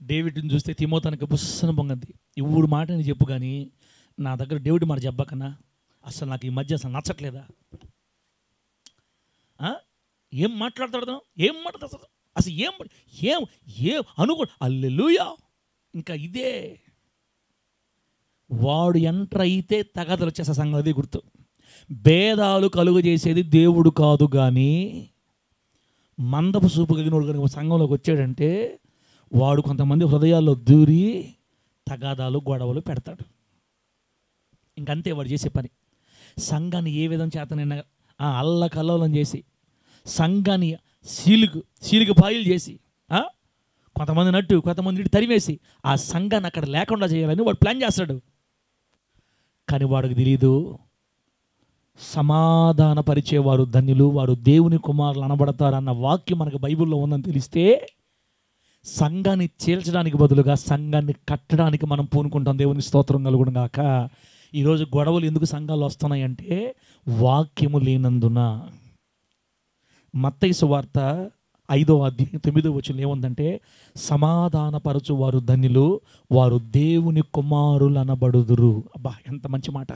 డేవిడ్ని చూస్తే తిమోతానికి బుస్సున బొంగంది. ఇవ్వుడు మాట అని చెప్పు, కానీ నా దగ్గర డేవిడ్ మాట చెప్పకన్నా అసలు నాకు ఈ మధ్య అసలు నచ్చట్లేదా? ఏం మాట్లాడతాడు అసలు ఏం అనుకో. హల్లెలూయా. ఇంకా ఇదే వాడు ఎంటర్ అయితే తగాదలు వచ్చేసే సంగతి అదే గుర్తు. భేదాలు కలుగు చేసేది దేవుడు కాదు, కానీ మందపు చూపు కలిగినోడు కనుక సంఘంలోకి వచ్చాడంటే వాడు కొంతమంది హృదయాల్లో దూరి తగాదాలు గొడవలు పెడతాడు. ఇంకంతే వాడు చేసే పని. సంఘాన్ని ఏ విధం చేతనైనా అల్లకల్లోలం చేసి, సంఘాన్ని సీలికి పాయిలు చేసి, కొంతమంది నట్టు కొంతమంది తరివేసి ఆ సంఘాన్ని అక్కడ లేకుండా చేయాలని వాడు ప్లాన్ చేస్తాడు. కానీ వాడికి తెలీదు, సమాధాన పరిచేవారు ధన్యులు, వారు దేవుని కుమారులు అనబడతారు అన్న వాక్యం మనకు బైబిల్లో ఉందని తెలిస్తే సంఘాన్ని చీల్చడానికి బదులుగా సంఘాన్ని కట్టడానికి మనం పూనుకుంటాం. దేవునికి స్తోత్రం కలుగును గాక. ఈరోజు గొడవలు ఎందుకు సంఘాలు వస్తున్నాయంటే వాక్యము లేనందున. మత్తయి సువార్త 5వ అధ్యాయం 9వ వచనం ఏముందంటే, సమాధానపరచు వారు ధన్యులు, వారు దేవుని కుమారులు అనబడుదురు. అబ్బా, ఎంత మంచి మాట.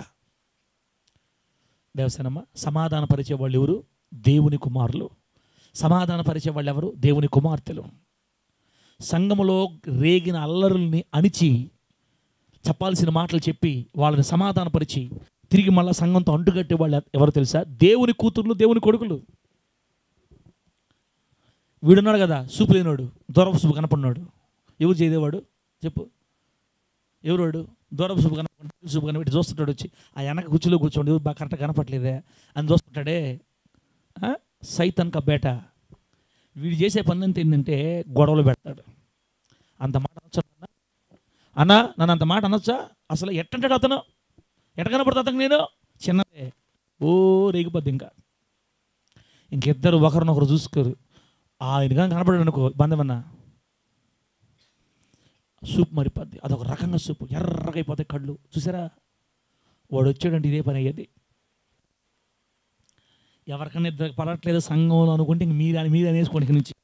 దేవసేనమ్మ, సమాధానపరిచే వాళ్ళు ఎవరు? దేవుని కుమారులు. సమాధానపరిచే వాళ్ళు ఎవరు? దేవుని కుమార్తెలు. సంఘములో రేగిన అల్లరుల్ని అణిచి చెప్పాల్సిన మాటలు చెప్పి వాళ్ళని సమాధానపరిచి తిరిగి మళ్ళీ సంఘంతో అంటుకట్టే వాళ్ళు ఎవరు తెలుసా? దేవుని కూతుర్లు, దేవుని కొడుకులు. వీడున్నాడు కదా సూపు లేనివాడు, దూరపు సూపు కనపడినాడు. ఎవరు చేయదేవాడు చెప్పు? ఎవరు వాడు? దూరపు సూపు కనపడి చూస్తుంటాడు. వచ్చి ఆ వెనక కుర్చీలో కూర్చోండి, ఎవరు బాగా కరెక్ట్గా కనపట్లేదే అని చూస్తుంటాడే. సైతాన్ కా బేట. వీడు చేసే పని అంతా ఏంటంటే గొడవలు పెడతాడు. అంత మాట అనొచ్చా అన్నా? నన్ను అంత మాట అనొచ్చా? అసలు ఎట్టంటాడు అతను? ఎట్ట కనపడుతుంది అతనికి నేను? చిన్నదే. ఓ రేగిపోద్ది. ఇంకిద్దరు ఒకరినొకరు చూసుకోరు. ఆయన కానీ కనపడాడు అనుకో బంధమన్నా, సూప్ మరిపోద్ది. అదొక రకంగా సూపు, ఎర్రగా అయిపోతాయి కళ్ళు. చూసారా? వాడు వచ్చాడంటే ఇదే పని అయ్యేది. ఎవరికైనా ఇద్దరు పడట్లేదు సంఘంలో అనుకుంటే ఇంక మీరు అనేసుకోండి ఇక నుంచి.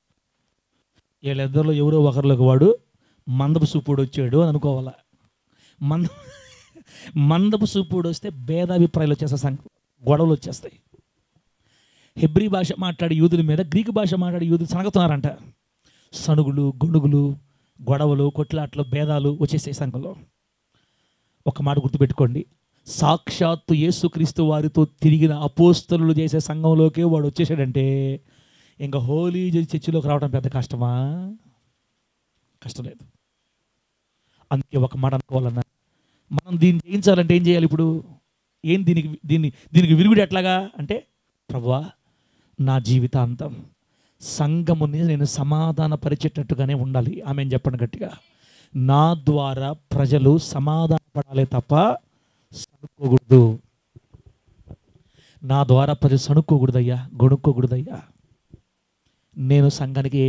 వీళ్ళిద్దరిలో ఎవరో ఒకరిలోకి వాడు మందపు సూపుడు వచ్చాడు అని అనుకోవాలా. మందపు సూపుడు వస్తే భేదాభిప్రాయాలు వచ్చేస్తాయి, సంఘం గొడవలు వచ్చేస్తాయి. హెబ్రీ భాష మాట్లాడే యూదుల మీద గ్రీకు భాష మాట్లాడే యూదులు సనగుతున్నారంట. సణుగులు, గొణుగులు, గొడవలు, కొట్లాట్లు, భేదాలు వచ్చేసాయి సంఘంలో. ఒక మాట గుర్తుపెట్టుకోండి, సాక్షాత్తు యేసుక్రీస్తు వారితో తిరిగిన అపోస్తలులు చేసే సంఘంలోకి వాడు వచ్చేసాడంటే ఇంకా హోలీ చర్చిలోకి రావడం పెద్ద కష్టమా? కష్టం లేదు. అందుకే ఒక మాట అనుకోవాలన్నా, మనం దీన్ని జయించాలంటే ఏం చేయాలి? ఇప్పుడు ఏం దీనికి విరుగుడు ఎట్లాగా అంటే, ప్రభువా నా జీవితాంతం సంఘముని నేను సమాధానపరిచేటట్టుగానే ఉండాలి. ఆమెను చెప్పండి గట్టిగా. నా ద్వారా ప్రజలు సమాధానపడాలి తప్ప సణుక్కోకూడదు. నా ద్వారా ప్రజలు సణుక్కోకూడదయ్యా, గొణుక్కోకూడదయ్యా. నేను సంఘానికి ఏ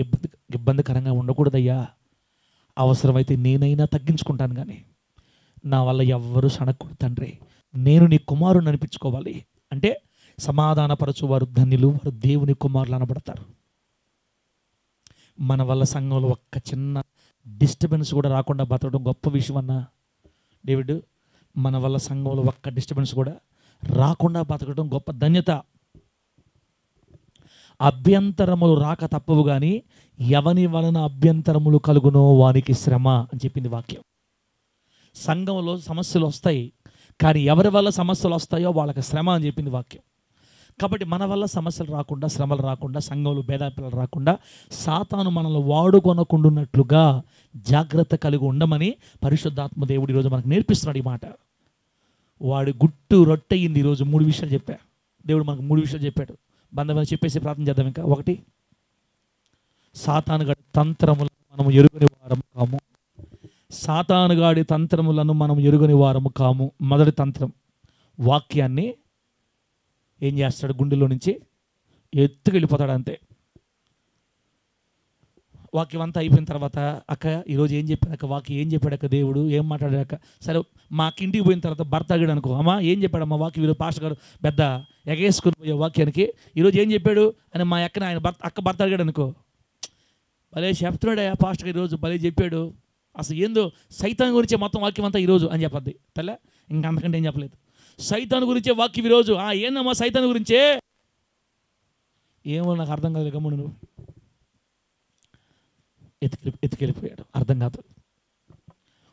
ఇబ్బందికరంగా ఉండకూడదయ్యా. అవసరమైతే నేనైనా తగ్గించుకుంటాను, కానీ నా వల్ల ఎవ్వరూ సణక్కూడదు తండ్రి. నేను నీ కుమారుని అనిపించుకోవాలి అంటే సమాధానపరచు వారు ధన్యులు, వారు దేవుని కుమారులు అనబడతారు. మన వల్ల సంఘంలో ఒక్క చిన్న డిస్టర్బెన్స్ కూడా రాకుండా బతకడం గొప్ప విషయం అన్న డేవిడ్. మన వల్ల సంఘంలో ఒక్క డిస్టర్బెన్స్ కూడా రాకుండా బతకడం గొప్ప ధన్యత. అభ్యంతరములు రాక తప్పవు, కానీ ఎవని వలన అభ్యంతరములు కలుగునో వానికి శ్రమ అని చెప్పింది వాక్యం. సంఘంలో సమస్యలు వస్తాయి, కానీ ఎవరి వల్ల సమస్యలు వస్తాయో వాళ్ళకి శ్రమ అని చెప్పింది వాక్యం. కాబట్టి మన వల్ల సమస్యలు రాకుండా, శ్రమలు రాకుండా, సంఘంలో భేదాభిప్రాయాలు రాకుండా, సాతాను మనల్ని వాడుకొనకుండాన్నట్లుగా జాగ్రత్త కలిగి ఉండమని పరిశుద్ధాత్మ దేవుడు ఈరోజు మనకు నేర్పిస్తున్నాడు. ఈ మాట వాడి గుట్టు రొట్టయింది. ఈరోజు 3 విషయాలు చెప్పా. దేవుడు మనకు 3 విషయాలు చెప్పాడు. బంధమని చెప్పేసి ప్రార్థన చేద్దాం. ఇంకా 1, సాతానుగాడి తంత్రములను మనం ఎరుగని వారము కాము. సాతానుగాడి తంత్రములను మనం ఎరుగని వారము కాము. మొదటి తంత్రం, వాక్యాన్ని ఏం చేస్తాడు? గుండెలో నుంచి ఎత్తుకెళ్ళిపోతాడు అంతే. వాక్యం అంతా అయిపోయిన తర్వాత, అక్క ఈరోజు ఏం చెప్పాడక్క, వాక్యం ఏం చెప్పాడక్క, దేవుడు ఏం మాట్లాడాక, సరే మా ఇంటికి పోయిన తర్వాత భర్త అడిగాడు అనుకో, అమ్మా ఏం చెప్పాడమ్మా వాక్యం, ఈరోజు పాస్టర్ గారు పెద్ద ఎగేసుకుని పోయే వాక్యానికి ఈరోజు ఏం చెప్పాడు అని మా అక్క భర్త అడిగాడు అనుకో, భలే చెప్తున్నాడా పాస్టర్ గారు ఈరోజు, భలే చెప్పాడు, అసలు ఏందో సైతాన్ గురించే మొత్తం వాక్యం అంతా ఈరోజు అని చెప్పద్ది తల్ల. ఇంకా అంతకంటే ఏం చెప్పలేదు. సైతాన్ గురించే వాక్యం ఈరోజు. ఏందమ్మా సైతాన్ గురించే? ఏమో నాకు అర్థం కాదు, గమ్మును నువ్వు. ఎత్తుకెళ్ళిపోయాడు, అర్థం కాదు.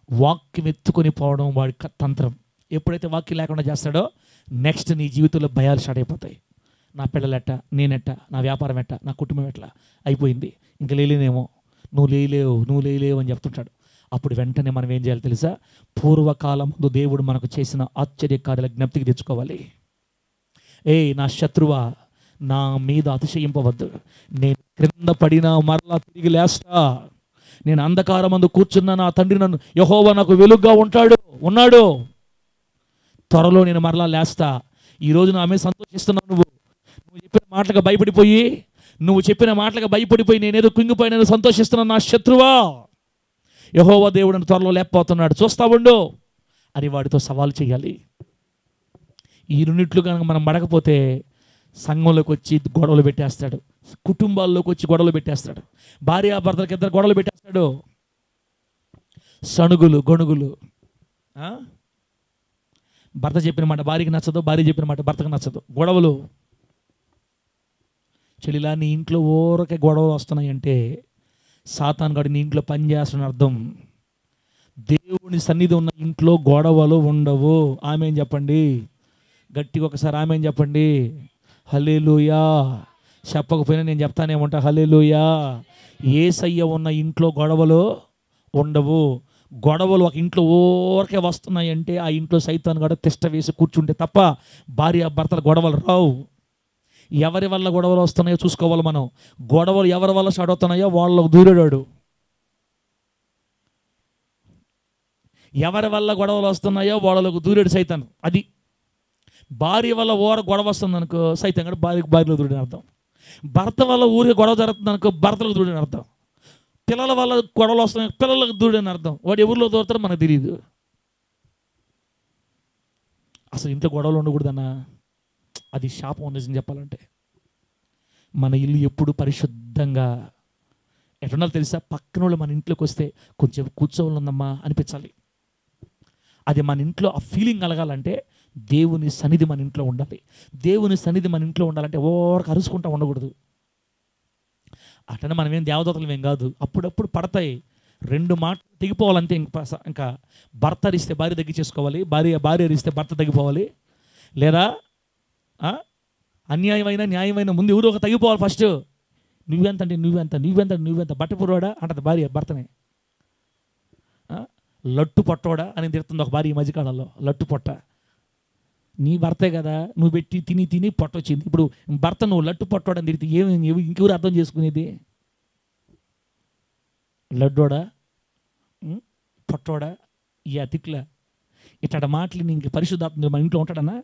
వాక్యం ఎత్తుకొని పోవడం వాడి తంత్రం. ఎప్పుడైతే వాక్యం లేకుండా చేస్తాడో నెక్స్ట్ నీ జీవితంలో భయాలు స్టార్ట్ అయిపోతాయి. నా పిల్లలెట్ట, నేనెట్ట, నా వ్యాపారం ఎట్ట, నా కుటుంబం ఎట్లా అయిపోయింది, ఇంకా లేలేనేమో, నువ్వు లేలేవు అని చెప్తుంటాడు. అప్పుడు వెంటనే మనం ఏం చేయాలి తెలుసా? పూర్వకాలం ముందు దేవుడు మనకు చేసిన ఆశ్చర్యకార్యాల జ్ఞప్తికి తెచ్చుకోవాలి. నా శత్రువా, నా మీద అతిశయింపవద్దు. నేను క్రింద పడినా మరలా తిరిగి లేస్తా. నేను అంధకారమందు కూర్చున్న నా తండ్రి నన్ను, యెహోవా నాకు వెలుగుగా ఉన్నాడు. త్వరలో నేను మరలా లేస్తా. ఈరోజు నా మీద సంతోషిస్తున్నావు. నువ్వు చెప్పిన మాటలకు భయపడిపోయి నేనేదో కుంగిపోయి సంతోషిస్తున్నాను. నా శత్రువా, యెహోవా దేవుడిని త్వరలో లేకపోతున్నాడు, చూస్తా ఉండు అని వాడితో సవాలు చేయాలి. ఈ రెండిట్లు కనుక మనం పడకపోతే సంఘంలోకి వచ్చి గొడవలు పెట్టేస్తాడు, కుటుంబాల్లోకి వచ్చి గొడవలు పెట్టేస్తాడు, భార్యాభర్తలకు ఇద్దరు గొడవలు పెట్టేస్తాడు. సణుగులు, గొణుగులు. భర్త చెప్పిన మాట భార్యకి నచ్చదు, భార్య చెప్పిన మాట భర్తకు నచ్చదు, గొడవలు. చెల్లిలా నీ ఇంట్లో ఊరకే గొడవలు వస్తున్నాయంటే సాతాను గాడు నీ ఇంట్లో పని చేస్తున్న అర్థం. దేవుని సన్నిధి ఉన్న ఇంట్లో గొడవలు ఉండవు. ఆమేన్ చెప్పండి గట్టిగా, ఒకసారి ఆమేన్ చెప్పండి. హల్లెలూయా. చెప్పకపోయినా నేను చెప్తానేమంటా, హల్లెలూయా. యేసయ్య ఉన్న ఇంట్లో గొడవలు ఉండవు. గొడవలు ఒక ఇంట్లో ఊరకే వస్తున్నాయంటే ఆ ఇంట్లో సైతాను గాడు తిష్ట వేసి కూర్చుంటే తప్ప భార్య భర్తల గొడవలు రావు. ఎవరి వల్ల గొడవలు వస్తున్నాయో చూసుకోవాలి మనం. గొడవలు ఎవరి వల్ల స్టార్ట్ అవుతున్నాయో వాళ్ళకు దూరేడాడు. ఎవరి వల్ల గొడవలు వస్తున్నాయో వాళ్ళకు దూరేడు సైతాను. అది భార్య వల్ల గొడవ వస్తుంది అనుకో, సైతం కూడా భార్యలో దూడని అర్థం. భర్త వల్ల ఊరికి గొడవ జరుగుతుంది అనుకో, భర్తలకు దూడని అర్థం. పిల్లల వల్ల గొడవలు వస్తున్నాయి, పిల్లలకు దూడని అర్థం. వాడు ఎవరిలో దూరతాడో మనకు తెలియదు. అసలు ఇంట్లో గొడవలు ఉండకూడదన్నా, అది శాపం నిజం చెప్పాలంటే. మన ఇల్లు ఎప్పుడు పరిశుద్ధంగా ఎట్లుండాలో తెలుసా? పక్కన వాళ్ళు మన ఇంట్లోకి వస్తే కొంచెం కూర్చోవాలన్నమ్మా అనిపించాలి. అది మన ఇంట్లో ఆ ఫీలింగ్ కలగాలంటే దేవుని సన్నిధి మన ఇంట్లో ఉండాలి. దేవుని సన్నిధి మన ఇంట్లో ఉండాలంటే ఓరకు అరుచుకుంటా ఉండకూడదు. అట్లనే మనం ఏం దేవదూతలు ఏం కాదు. అప్పుడప్పుడు పడతాయి, 2 మాటలు తెగిపోవాలంటే. ఇంకా భర్త అరిస్తే భార్య తగ్గించేసుకోవాలి, భార్య అరిస్తే భర్త తగ్గిపోవాలి. లేదా అన్యాయమైన న్యాయమైన ముందు ఎవరు ఒక తగ్గిపోవాలి. ఫస్ట్ నువ్వెంత అంటే నువ్వెంత బట్టపురోడా అంటది భార్య భర్తనే. లట్టు పొట్టోడా అని తిడుతుంది ఒక భార్య ఈ మధ్యకాలంలో. లట్టు పొట్ట, నీ భర్తే కదా, నువ్వు పెట్టి తిని పొట్ట వచ్చింది. ఇప్పుడు భర్త నువ్వు లట్టు పొట్టోడని తిడితే ఇంకెవరు అర్థం చేసుకునేది? లడ్డోడా, పొట్టోడా, ఈ తిట్ల ఇట్లా మాటలు ఇంక పరిశుద్ధాత్మ మన ఇంట్లో ఉంటాడన్నా?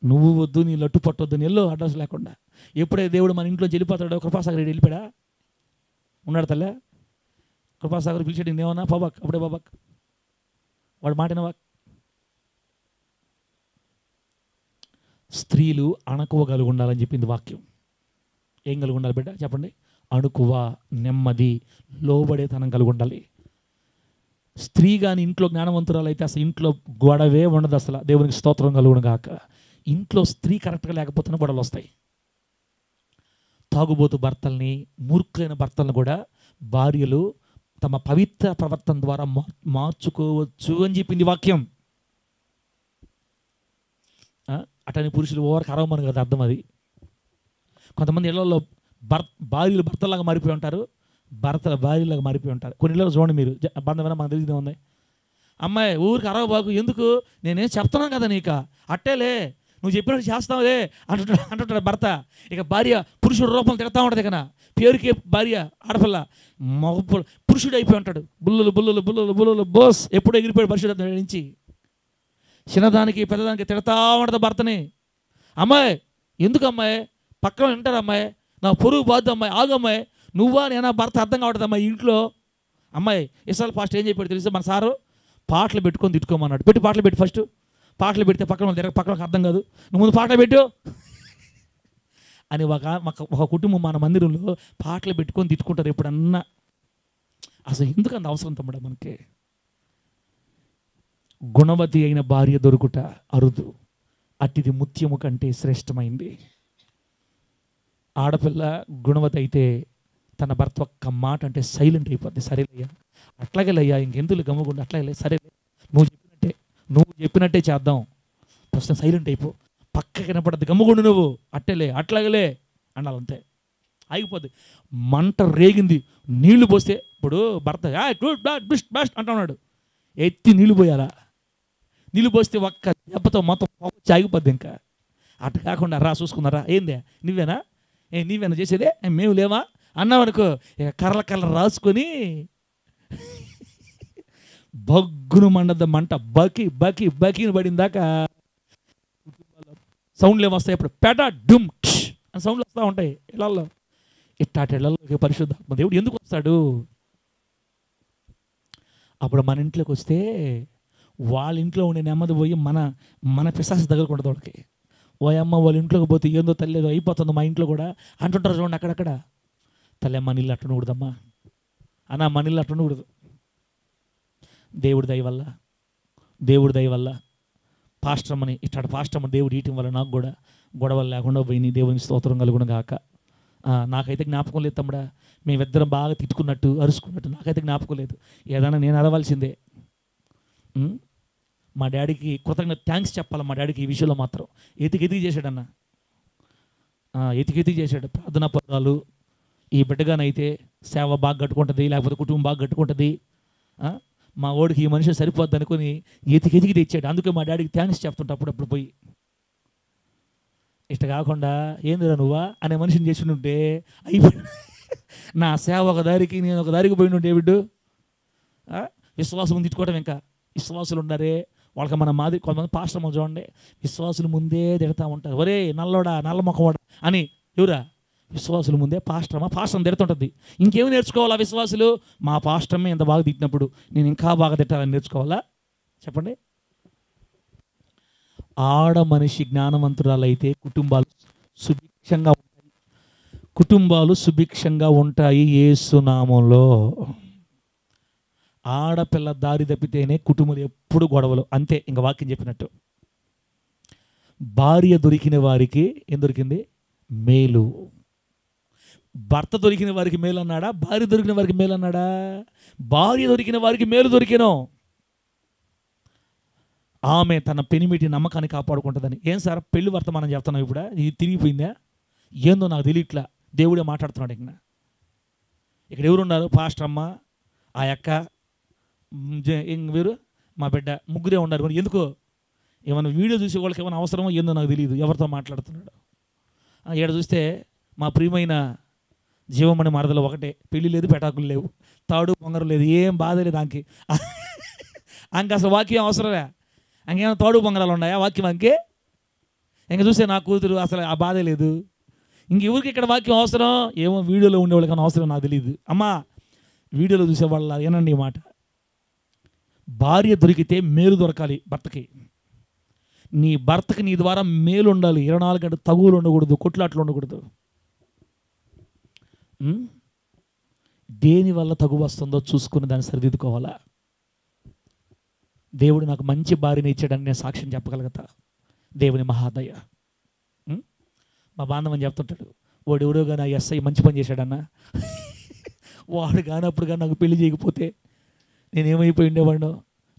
నువ్వు వద్దు, నీ లట్టు పొట్టొద్దు, ఎల్లో అడ్రస్ లేకుండా. ఎప్పుడైతే దేవుడు మన ఇంట్లో వెళ్ళిపోతాడో, కృపాసాగర్ వెళ్ళిపోయాడా? ఉన్నాడు తల్లే. కృపాసాగర్ పిలిచాడు, నేమన్నా బాబాక్, అప్పుడే బాబాక్, వాడు మాటినవా? స్త్రీలు అణకువ కలిగి ఉండాలని చెప్పింది వాక్యం. ఏం కలిగి ఉండాలి బిడ్డ చెప్పండి? అణుకువ, నెమ్మది, లోబడేతనం కలిగి ఉండాలి. స్త్రీ కానీ ఇంట్లో జ్ఞానవంతురాలు అయితే అసలు ఇంట్లో గొడవే ఉండదు. అసలు దేవునికి స్తోత్రం కలుగును గాక. ఇంట్లో స్త్రీ కరెక్ట్గా లేకపోతేనే గొడవలు వస్తాయి. తాగుబోతు భర్తల్ని, మూర్ఖులైన భర్తలను కూడా భార్యలు తమ పవిత్ర ప్రవర్తన ద్వారా మార్చుకోవచ్చు అని చెప్పింది వాక్యం. అటని పురుషులు ఓవరికి అరవమని కదా అర్థం. అది కొంతమంది ఇళ్లలో భార్యలు భర్తలాగా మారిపోయి ఉంటారు, భర్తల భార్యలాగా మారిపోయి ఉంటారు. కొన్ని ఇళ్ళలో చూడండి మీరు, బంధమైనా మనకు తెలియదే ఉంది. అమ్మాయి ఊరికి అరవబాకు, ఎందుకు నేనేం చెప్తున్నాను కదా నీకు, అట్టేలే నువ్వు చెప్పినట్టు చేస్తావులే అంటుంటాడు భర్త. ఇక భార్య పురుషుడు రూపం తిడతా ఉంటుంది. ఇక పేరుకే భార్య ఆడపిల్ల, మగ పురుషుడు అయిపోయి ఉంటాడు. బుల్లులు బోస్ ఎప్పుడు ఎగిరిపోయాడు పరిశుద్ధ నుంచి. చిన్నదానికి పెద్దదానికి తిడతా ఉండదు భర్తని. అమ్మాయి ఎందుకు అమ్మాయి, పక్కన వింటారు అమ్మాయి, నా పొరుగు బాధ అమ్మాయి, ఆగమ్మాయి, నువ్వా నేనా భర్త అర్థం కావట్లేదు అమ్మాయి ఇంట్లో. అమ్మాయి ఇసాల ఫాస్ట్ ఏం చెప్పాడు తెలుసా మన సారు? పాటలు పెట్టుకొని తిట్టుకోమన్నాడు. పెట్టి పాటలు పెట్టి, ఫస్ట్ పాటలు పెడితే పక్కనకి అర్థం కాదు, నువ్వు ముందు పాటలు పెట్టు అని ఒక కుటుంబం మన మందిరంలో పాటలు పెట్టుకొని తిట్టుకుంటారు ఎప్పుడన్నా. అసలు ఎందుకంత అవసరం తమ్ముడా మనకి? గుణవతి అయిన భార్య దొరుకుట అరుదు, అట్టిది ముత్యము కంటే శ్రేష్టమైంది. ఆడపిల్ల గుణవతి అయితే తన భర్త ఒక్క మాట అంటే సైలెంట్ అయిపోద్ది. సరేలయ్యా, అట్లాగేలయ్యా, ఇంకెందుకు గమ్ముకుండా, అట్లాగే సరేలే, నువ్వు చెప్పినట్టే చేద్దాం, ప్రశ్న సైలెంట్ అయిపో, పక్కకి వినపడద్దు, గమ్ముగుండు నువ్వు, అట్లాగలే అనాలంతే. ఆగిపోద్ది. మంట రేగింది, నీళ్లు పోస్తే ఇప్పుడు భర్త అంటున్నాడు, ఎత్తి నీళ్ళు పోయాలా? నీళ్ళు పోస్తే ఒక్క దెబ్బతో మొత్తం వచ్చి ఆగిపోద్ది. ఇంకా అటు కాకుండా రా చూసుకున్నారా, ఏందే నువ్వేనా చేసేదే, మేము లేవా అన్నామనుకో, ఇక కర్ర రాసుకొని బగ్గును మండద్ద మంట, బకీని పడిందాకా సౌండ్లు ఏమొస్తాయి, ఇప్పుడు పెట డుమ్ అని సౌండ్లు వస్తూ ఉంటాయి ఇళ్ళల్లో. ఇట్టాటి ఇళ్ళల్లోకి పరిశుద్ధాత్మ దేవుడు ఎందుకు వస్తాడు? అప్పుడు మన ఇంట్లోకి వస్తే వాళ్ళ ఇంట్లో ఉండే నెమ్మది పోయి మన పిశాసి తగలకూడదు వాళ్ళకి. ఓ అమ్మ వాళ్ళ ఇంట్లోకి పోతే ఏందో తల్లి ఏదో అయిపోతుంది మా ఇంట్లో కూడా అంటుంటారు చూడండి అక్కడక్కడ. తల్లి మన ఇల్లు అట్టనకూడదమ్మా అన్న, మన ఇల్లు అట్టనకూడదు. దేవుడి దయ వల్ల పాస్టర్మని ఇట్లాంటి పాస్టర్మని దేవుడు ఇయటం వల్ల నాకు కూడా గొడవలు లేకుండా పోయి దేవునికి స్తోత్రం కలుగును గాక. నాకైతే జ్ఞాపకం లేదు తమ్ముడా, మేమిద్దరం బాగా తిట్టుకున్నట్టు అరుచుకున్నట్టు నాకైతే జ్ఞాపకం లేదు. ఏదైనా నేను అరవాల్సిందే. మా డాడీకి కృతజ్ఞత థ్యాంక్స్ చెప్పాలి. మా డాడీకి ఈ విషయంలో మాత్రం ఎతికి చేశాడన్న, ఎతికి చేశాడు. ప్రార్థనా పత్రాలు ఈ బిడ్డగానైతే సేవ బాగా కట్టుకుంటుంది, లేకపోతే కుటుంబం బాగా కట్టుకుంటుంది, మా ఓడికి ఈ మనిషి సరిపోద్ది అనుకుని ఎతికి తెచ్చాడు. అందుకే మా డాడీకి థ్యాంక్స్ చెప్తుంటా అప్పుడప్పుడు పోయి. ఇష్ట కాకుండా ఏందిరా నువ్వా అనే మనిషిని చేసి ఉంటే అయిపోయి నా సేవ ఒక దారికి నేను ఒక దారికి పోయి ఉంటే బిడ్డు విశ్వాసం తిట్టుకోవడం ఇంకా విశ్వాసులు ఉన్నారే వాళ్ళకి మన మాది కొంతమంది పాస్టర్లు చూడండి, విశ్వాసులు ముందే తిడతా ఉంటారు, ఒరే నల్లోడా నల్ల మొక్కవాడా అని. ఎవరా? విశ్వాసుల ముందే పాస్టర్ని తిడుతుంటుంది. ఇంకేమి నేర్చుకోవాలా విశ్వాసులు? మా పాస్టర్మే ఇంత బాగా తిట్టినప్పుడు నేను ఇంకా బాగా తిట్టాలని నేర్చుకోవాలా? చెప్పండి. ఆడ మనిషి జ్ఞానవంతురాలైతే కుటుంబాలు సుభిక్షంగా ఉంటాయి. కుటుంబాలు సుభిక్షంగా ఉంటాయి యేసు నామములో. ఆడపిల్ల దారి తప్పితేనే కుటుంబాలు ఎప్పుడు గొడవలు, అంతే. ఇంకా వాక్యం చెప్పినట్టు. భార్య దొరికిన వారికి ఏం దొరికింది? మేలు. భర్త దొరికిన వారికి మేలు అన్నాడా? భార్య దొరికిన వారికి మేలు అన్నాడా? భార్య దొరికిన వారికి మేలు దొరికినో. ఆమె తన పెనిమిటి నమ్మకాన్ని కాపాడుకుంటుందని. ఏం సార్ పెళ్లి వర్తమానం చెప్తున్నావు ఇప్పుడు? ఇది తిరిగిపోయిందా? ఏందో నాకు తెలియట్లా. దేవుడే మాట్లాడుతున్నాడు. ఇక్కడ ఎవరున్నారు? పాస్టర్ అమ్మ, ఆ అక్క, వీరు మా బిడ్డ, ముగ్గురే ఉన్నారు. మరి ఎందుకో ఏమైనా వీడియో చూసే వాళ్ళకి ఏమైనా అవసరమో ఏందో నాకు తెలియదు ఎవరితో మాట్లాడుతున్నాడు. ఇక్కడ చూస్తే మా ప్రియమైన జీవమణి మరదలు ఒకటే, పెళ్ళి లేదు, పెటాకులు లేవు, తాడు పొంగరు లేదు, ఏం బాధ లేదు ఆంకి. అంక అసలు వాక్యం అవసరమే. అంకేమైనా తాడు పొంగరాలు ఉన్నాయా వాక్యం అంకే? ఇంక చూస్తే నా కూతురు అసలు ఆ బాధే లేదు. ఇంక ఎవరికి ఇక్కడ వాక్యం అవసరం? ఏమో వీడియోలో ఉండేవాళ్ళకి అవసరం నాకు తెలియదు. అమ్మా వీడియోలో చూసేవాళ్ళ ఏనండి ఈ మాట. భార్య దొరికితే మేలు దొరకాలి భర్తకి. నీ భర్తకి నీ ద్వారా మేలు ఉండాలి. 24 గంటలు తగువులు ఉండకూడదు, కొట్లాట్లు ఉండకూడదు. దేని వల్ల తగు వస్తుందో చూసుకుని దాన్ని సరిదిద్దుకోవాలా. దేవుడు నాకు మంచి భార్యని ఇచ్చాడని నేను సాక్ష్యం చెప్పగలుగుతా. దేవుని మహాదయ. మా బాంధవని చెప్తుంటాడు, వాడు ఎవడో కానీ ఆ ఎస్ఐ మంచి పని చేశాడన్నా, వాడు కానప్పుడు కానీ నాకు పెళ్లి చేయకపోతే నేనేమైపోయి ఉండేవాడినో,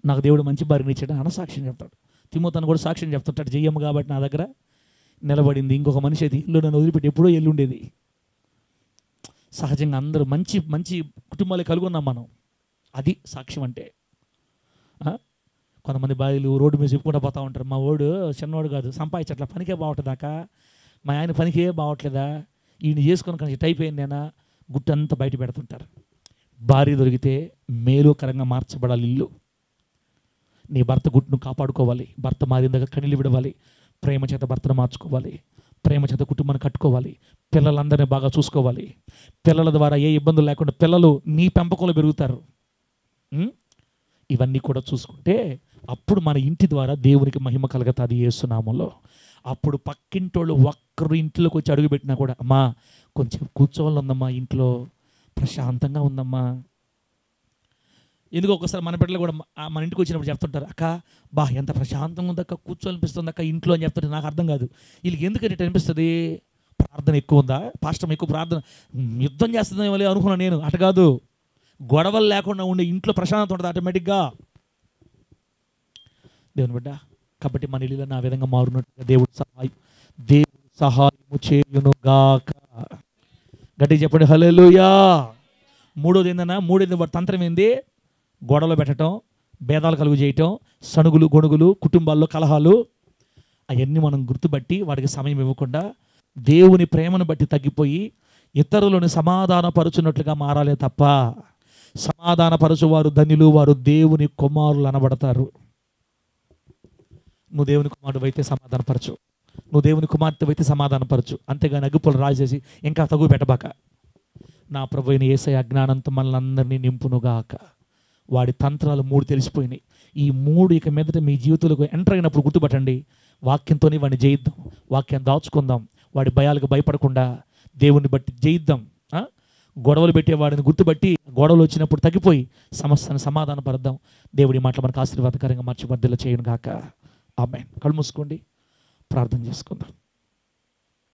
నాకు దేవుడు మంచి భార్యని ఇచ్చాడు అన్న సాక్ష్యం చెప్తాడు. తిమోతిని కూడా సాక్ష్యం చెప్తుంటాడు, జయ్యమ్మ కాబట్టి నా దగ్గర నిలబడింది. ఇంకొక మనిషి అయితే ఇల్లు నన్ను వదిలిపెట్టి ఎప్పుడో ఎల్లుండేది. సహజంగా అందరూ మంచి మంచి కుటుంబాలు కలుగున్నాం మనం. అది సాక్ష్యం అంటే. కొంతమంది భార్యలు రోడ్డు మీద చెప్పుకుంటూ పోతూ ఉంటారు, మా వాడు చిన్నవాడు కాదు, సంపాదించట్లా, పనికే బాగుంటుందాకా, మా ఆయన పనికే బాగట్లేదా, ఈయన చేసుకొని కానీ టైప్ అయింది నేనా, గుట్టంతా బయట పెడుతుంటారు. భార్య దొరికితే మేలుకరంగా మార్చబడాలి ఇల్లు. నీ భర్త గుట్టును కాపాడుకోవాలి. భర్త మారిన దగ్గర కన్నీళ్ళు విడవాలి. ప్రేమ చేత భర్తను మార్చుకోవాలి. ప్రేమ చేత కుటుంబాన్ని కట్టుకోవాలి. పిల్లలందరినీ బాగా చూసుకోవాలి. పిల్లల ద్వారా ఏ ఇబ్బందులు లేకుండా పిల్లలు నీ పెంపకంలో పెరుగుతారు. ఇవన్నీ కూడా చూసుకుంటే అప్పుడు మన ఇంటి ద్వారా దేవునికి మహిమ కలుగుతుంది యేసు నామములో. అప్పుడు పక్కింటోళ్ళు ఒక్కరు ఇంట్లోకి వచ్చి అడుగుపెట్టినా కూడా, అమ్మా కొంచెం కూర్చోవాలి ఉందమ్మా, ఇంట్లో ప్రశాంతంగా ఉందమ్మా. ఎందుకు ఒకసారి మన బిడ్డలు కూడా మన ఇంటికి వచ్చినప్పుడు చెప్తుంటారు, అక్క బా ఎంత ప్రశాంతంగా ఉందక్క, కూర్చోనిపిస్తుంది అక్క ఇంట్లో అని చెప్తుంటే నాకు అర్థం కాదు, వీళ్ళకి ఎందుకని అనిపిస్తుంది? ప్రార్థన ఎక్కువ ఉందా? పాస్టర్ ఎక్కువ ప్రార్థన యుద్ధం చేస్తుందేమో అనుకున్నాను నేను. అటు కాదు, గొడవలు లేకుండా ఉండే ఇంట్లో ప్రశాంతత ఉంటుంది ఆటోమేటిక్గా. దేవుని బిడ్డ, కాబట్టి మన ఇల్లు నా విధంగా మారున్నట్టుగా దేవుడు సహాయము చేయును గాక. గట్టిగా చెప్పండి హల్లెలూయా. మూడోది ఏందన్నా? మూడోది తంత్రం ఏంది? గొడవలు పెట్టడం, భేదాలు కలుగు చేయటం, సణుగులు గొణుగులు, కుటుంబాల్లో కలహాలు, అవన్నీ మనం గుర్తుపట్టి వాడికి సమయం ఇవ్వకుండా దేవుని ప్రేమను బట్టి తగ్గిపోయి ఇతరులను సమాధానపరుచున్నట్లుగా మారాలే తప్ప, సమాధానపరచువారు ధన్యులు, వారు దేవుని కుమారులు అనబడతారు. నువ్వు దేవుని కుమారుడు అయితే సమాధానపరచు, నువ్వు దేవుని కుమార్తె అయితే సమాధానపరచు. అంతేగాని అగ్గిపులు రాజేసి ఇంకా తగు పెట్టబాక. నా ప్రభు అయిన యేసయ్య జ్ఞానంతో మనల్ని అందరినీ నింపునుగాక. వాడి తంత్రాలు 3 తెలిసిపోయినాయి. ఈ 3 ఇక మీదట మీ జీవితంలోకి ఎంటర్ అయినప్పుడు గుర్తుపట్టండి. వాక్యంతోనే వాడిని జయిద్దాం, వాక్యం దాచుకుందాం, వాడి భయాలకు భయపడకుండా దేవుని బట్టి జయిద్దాం. గొడవలు పెట్టేవాడిని గుర్తుపట్టి గొడవలు వచ్చినప్పుడు తగ్గిపోయి సమస్యను సమాధానపరద్దాం. దేవుడి మాటలు మనకు ఆశీర్వాదకరంగా మార్చి వర్ధిల్ల చేయను గాక. ఆమేన్. కళ్ళు మూసుకోండి, ప్రార్థన చేసుకుందాం.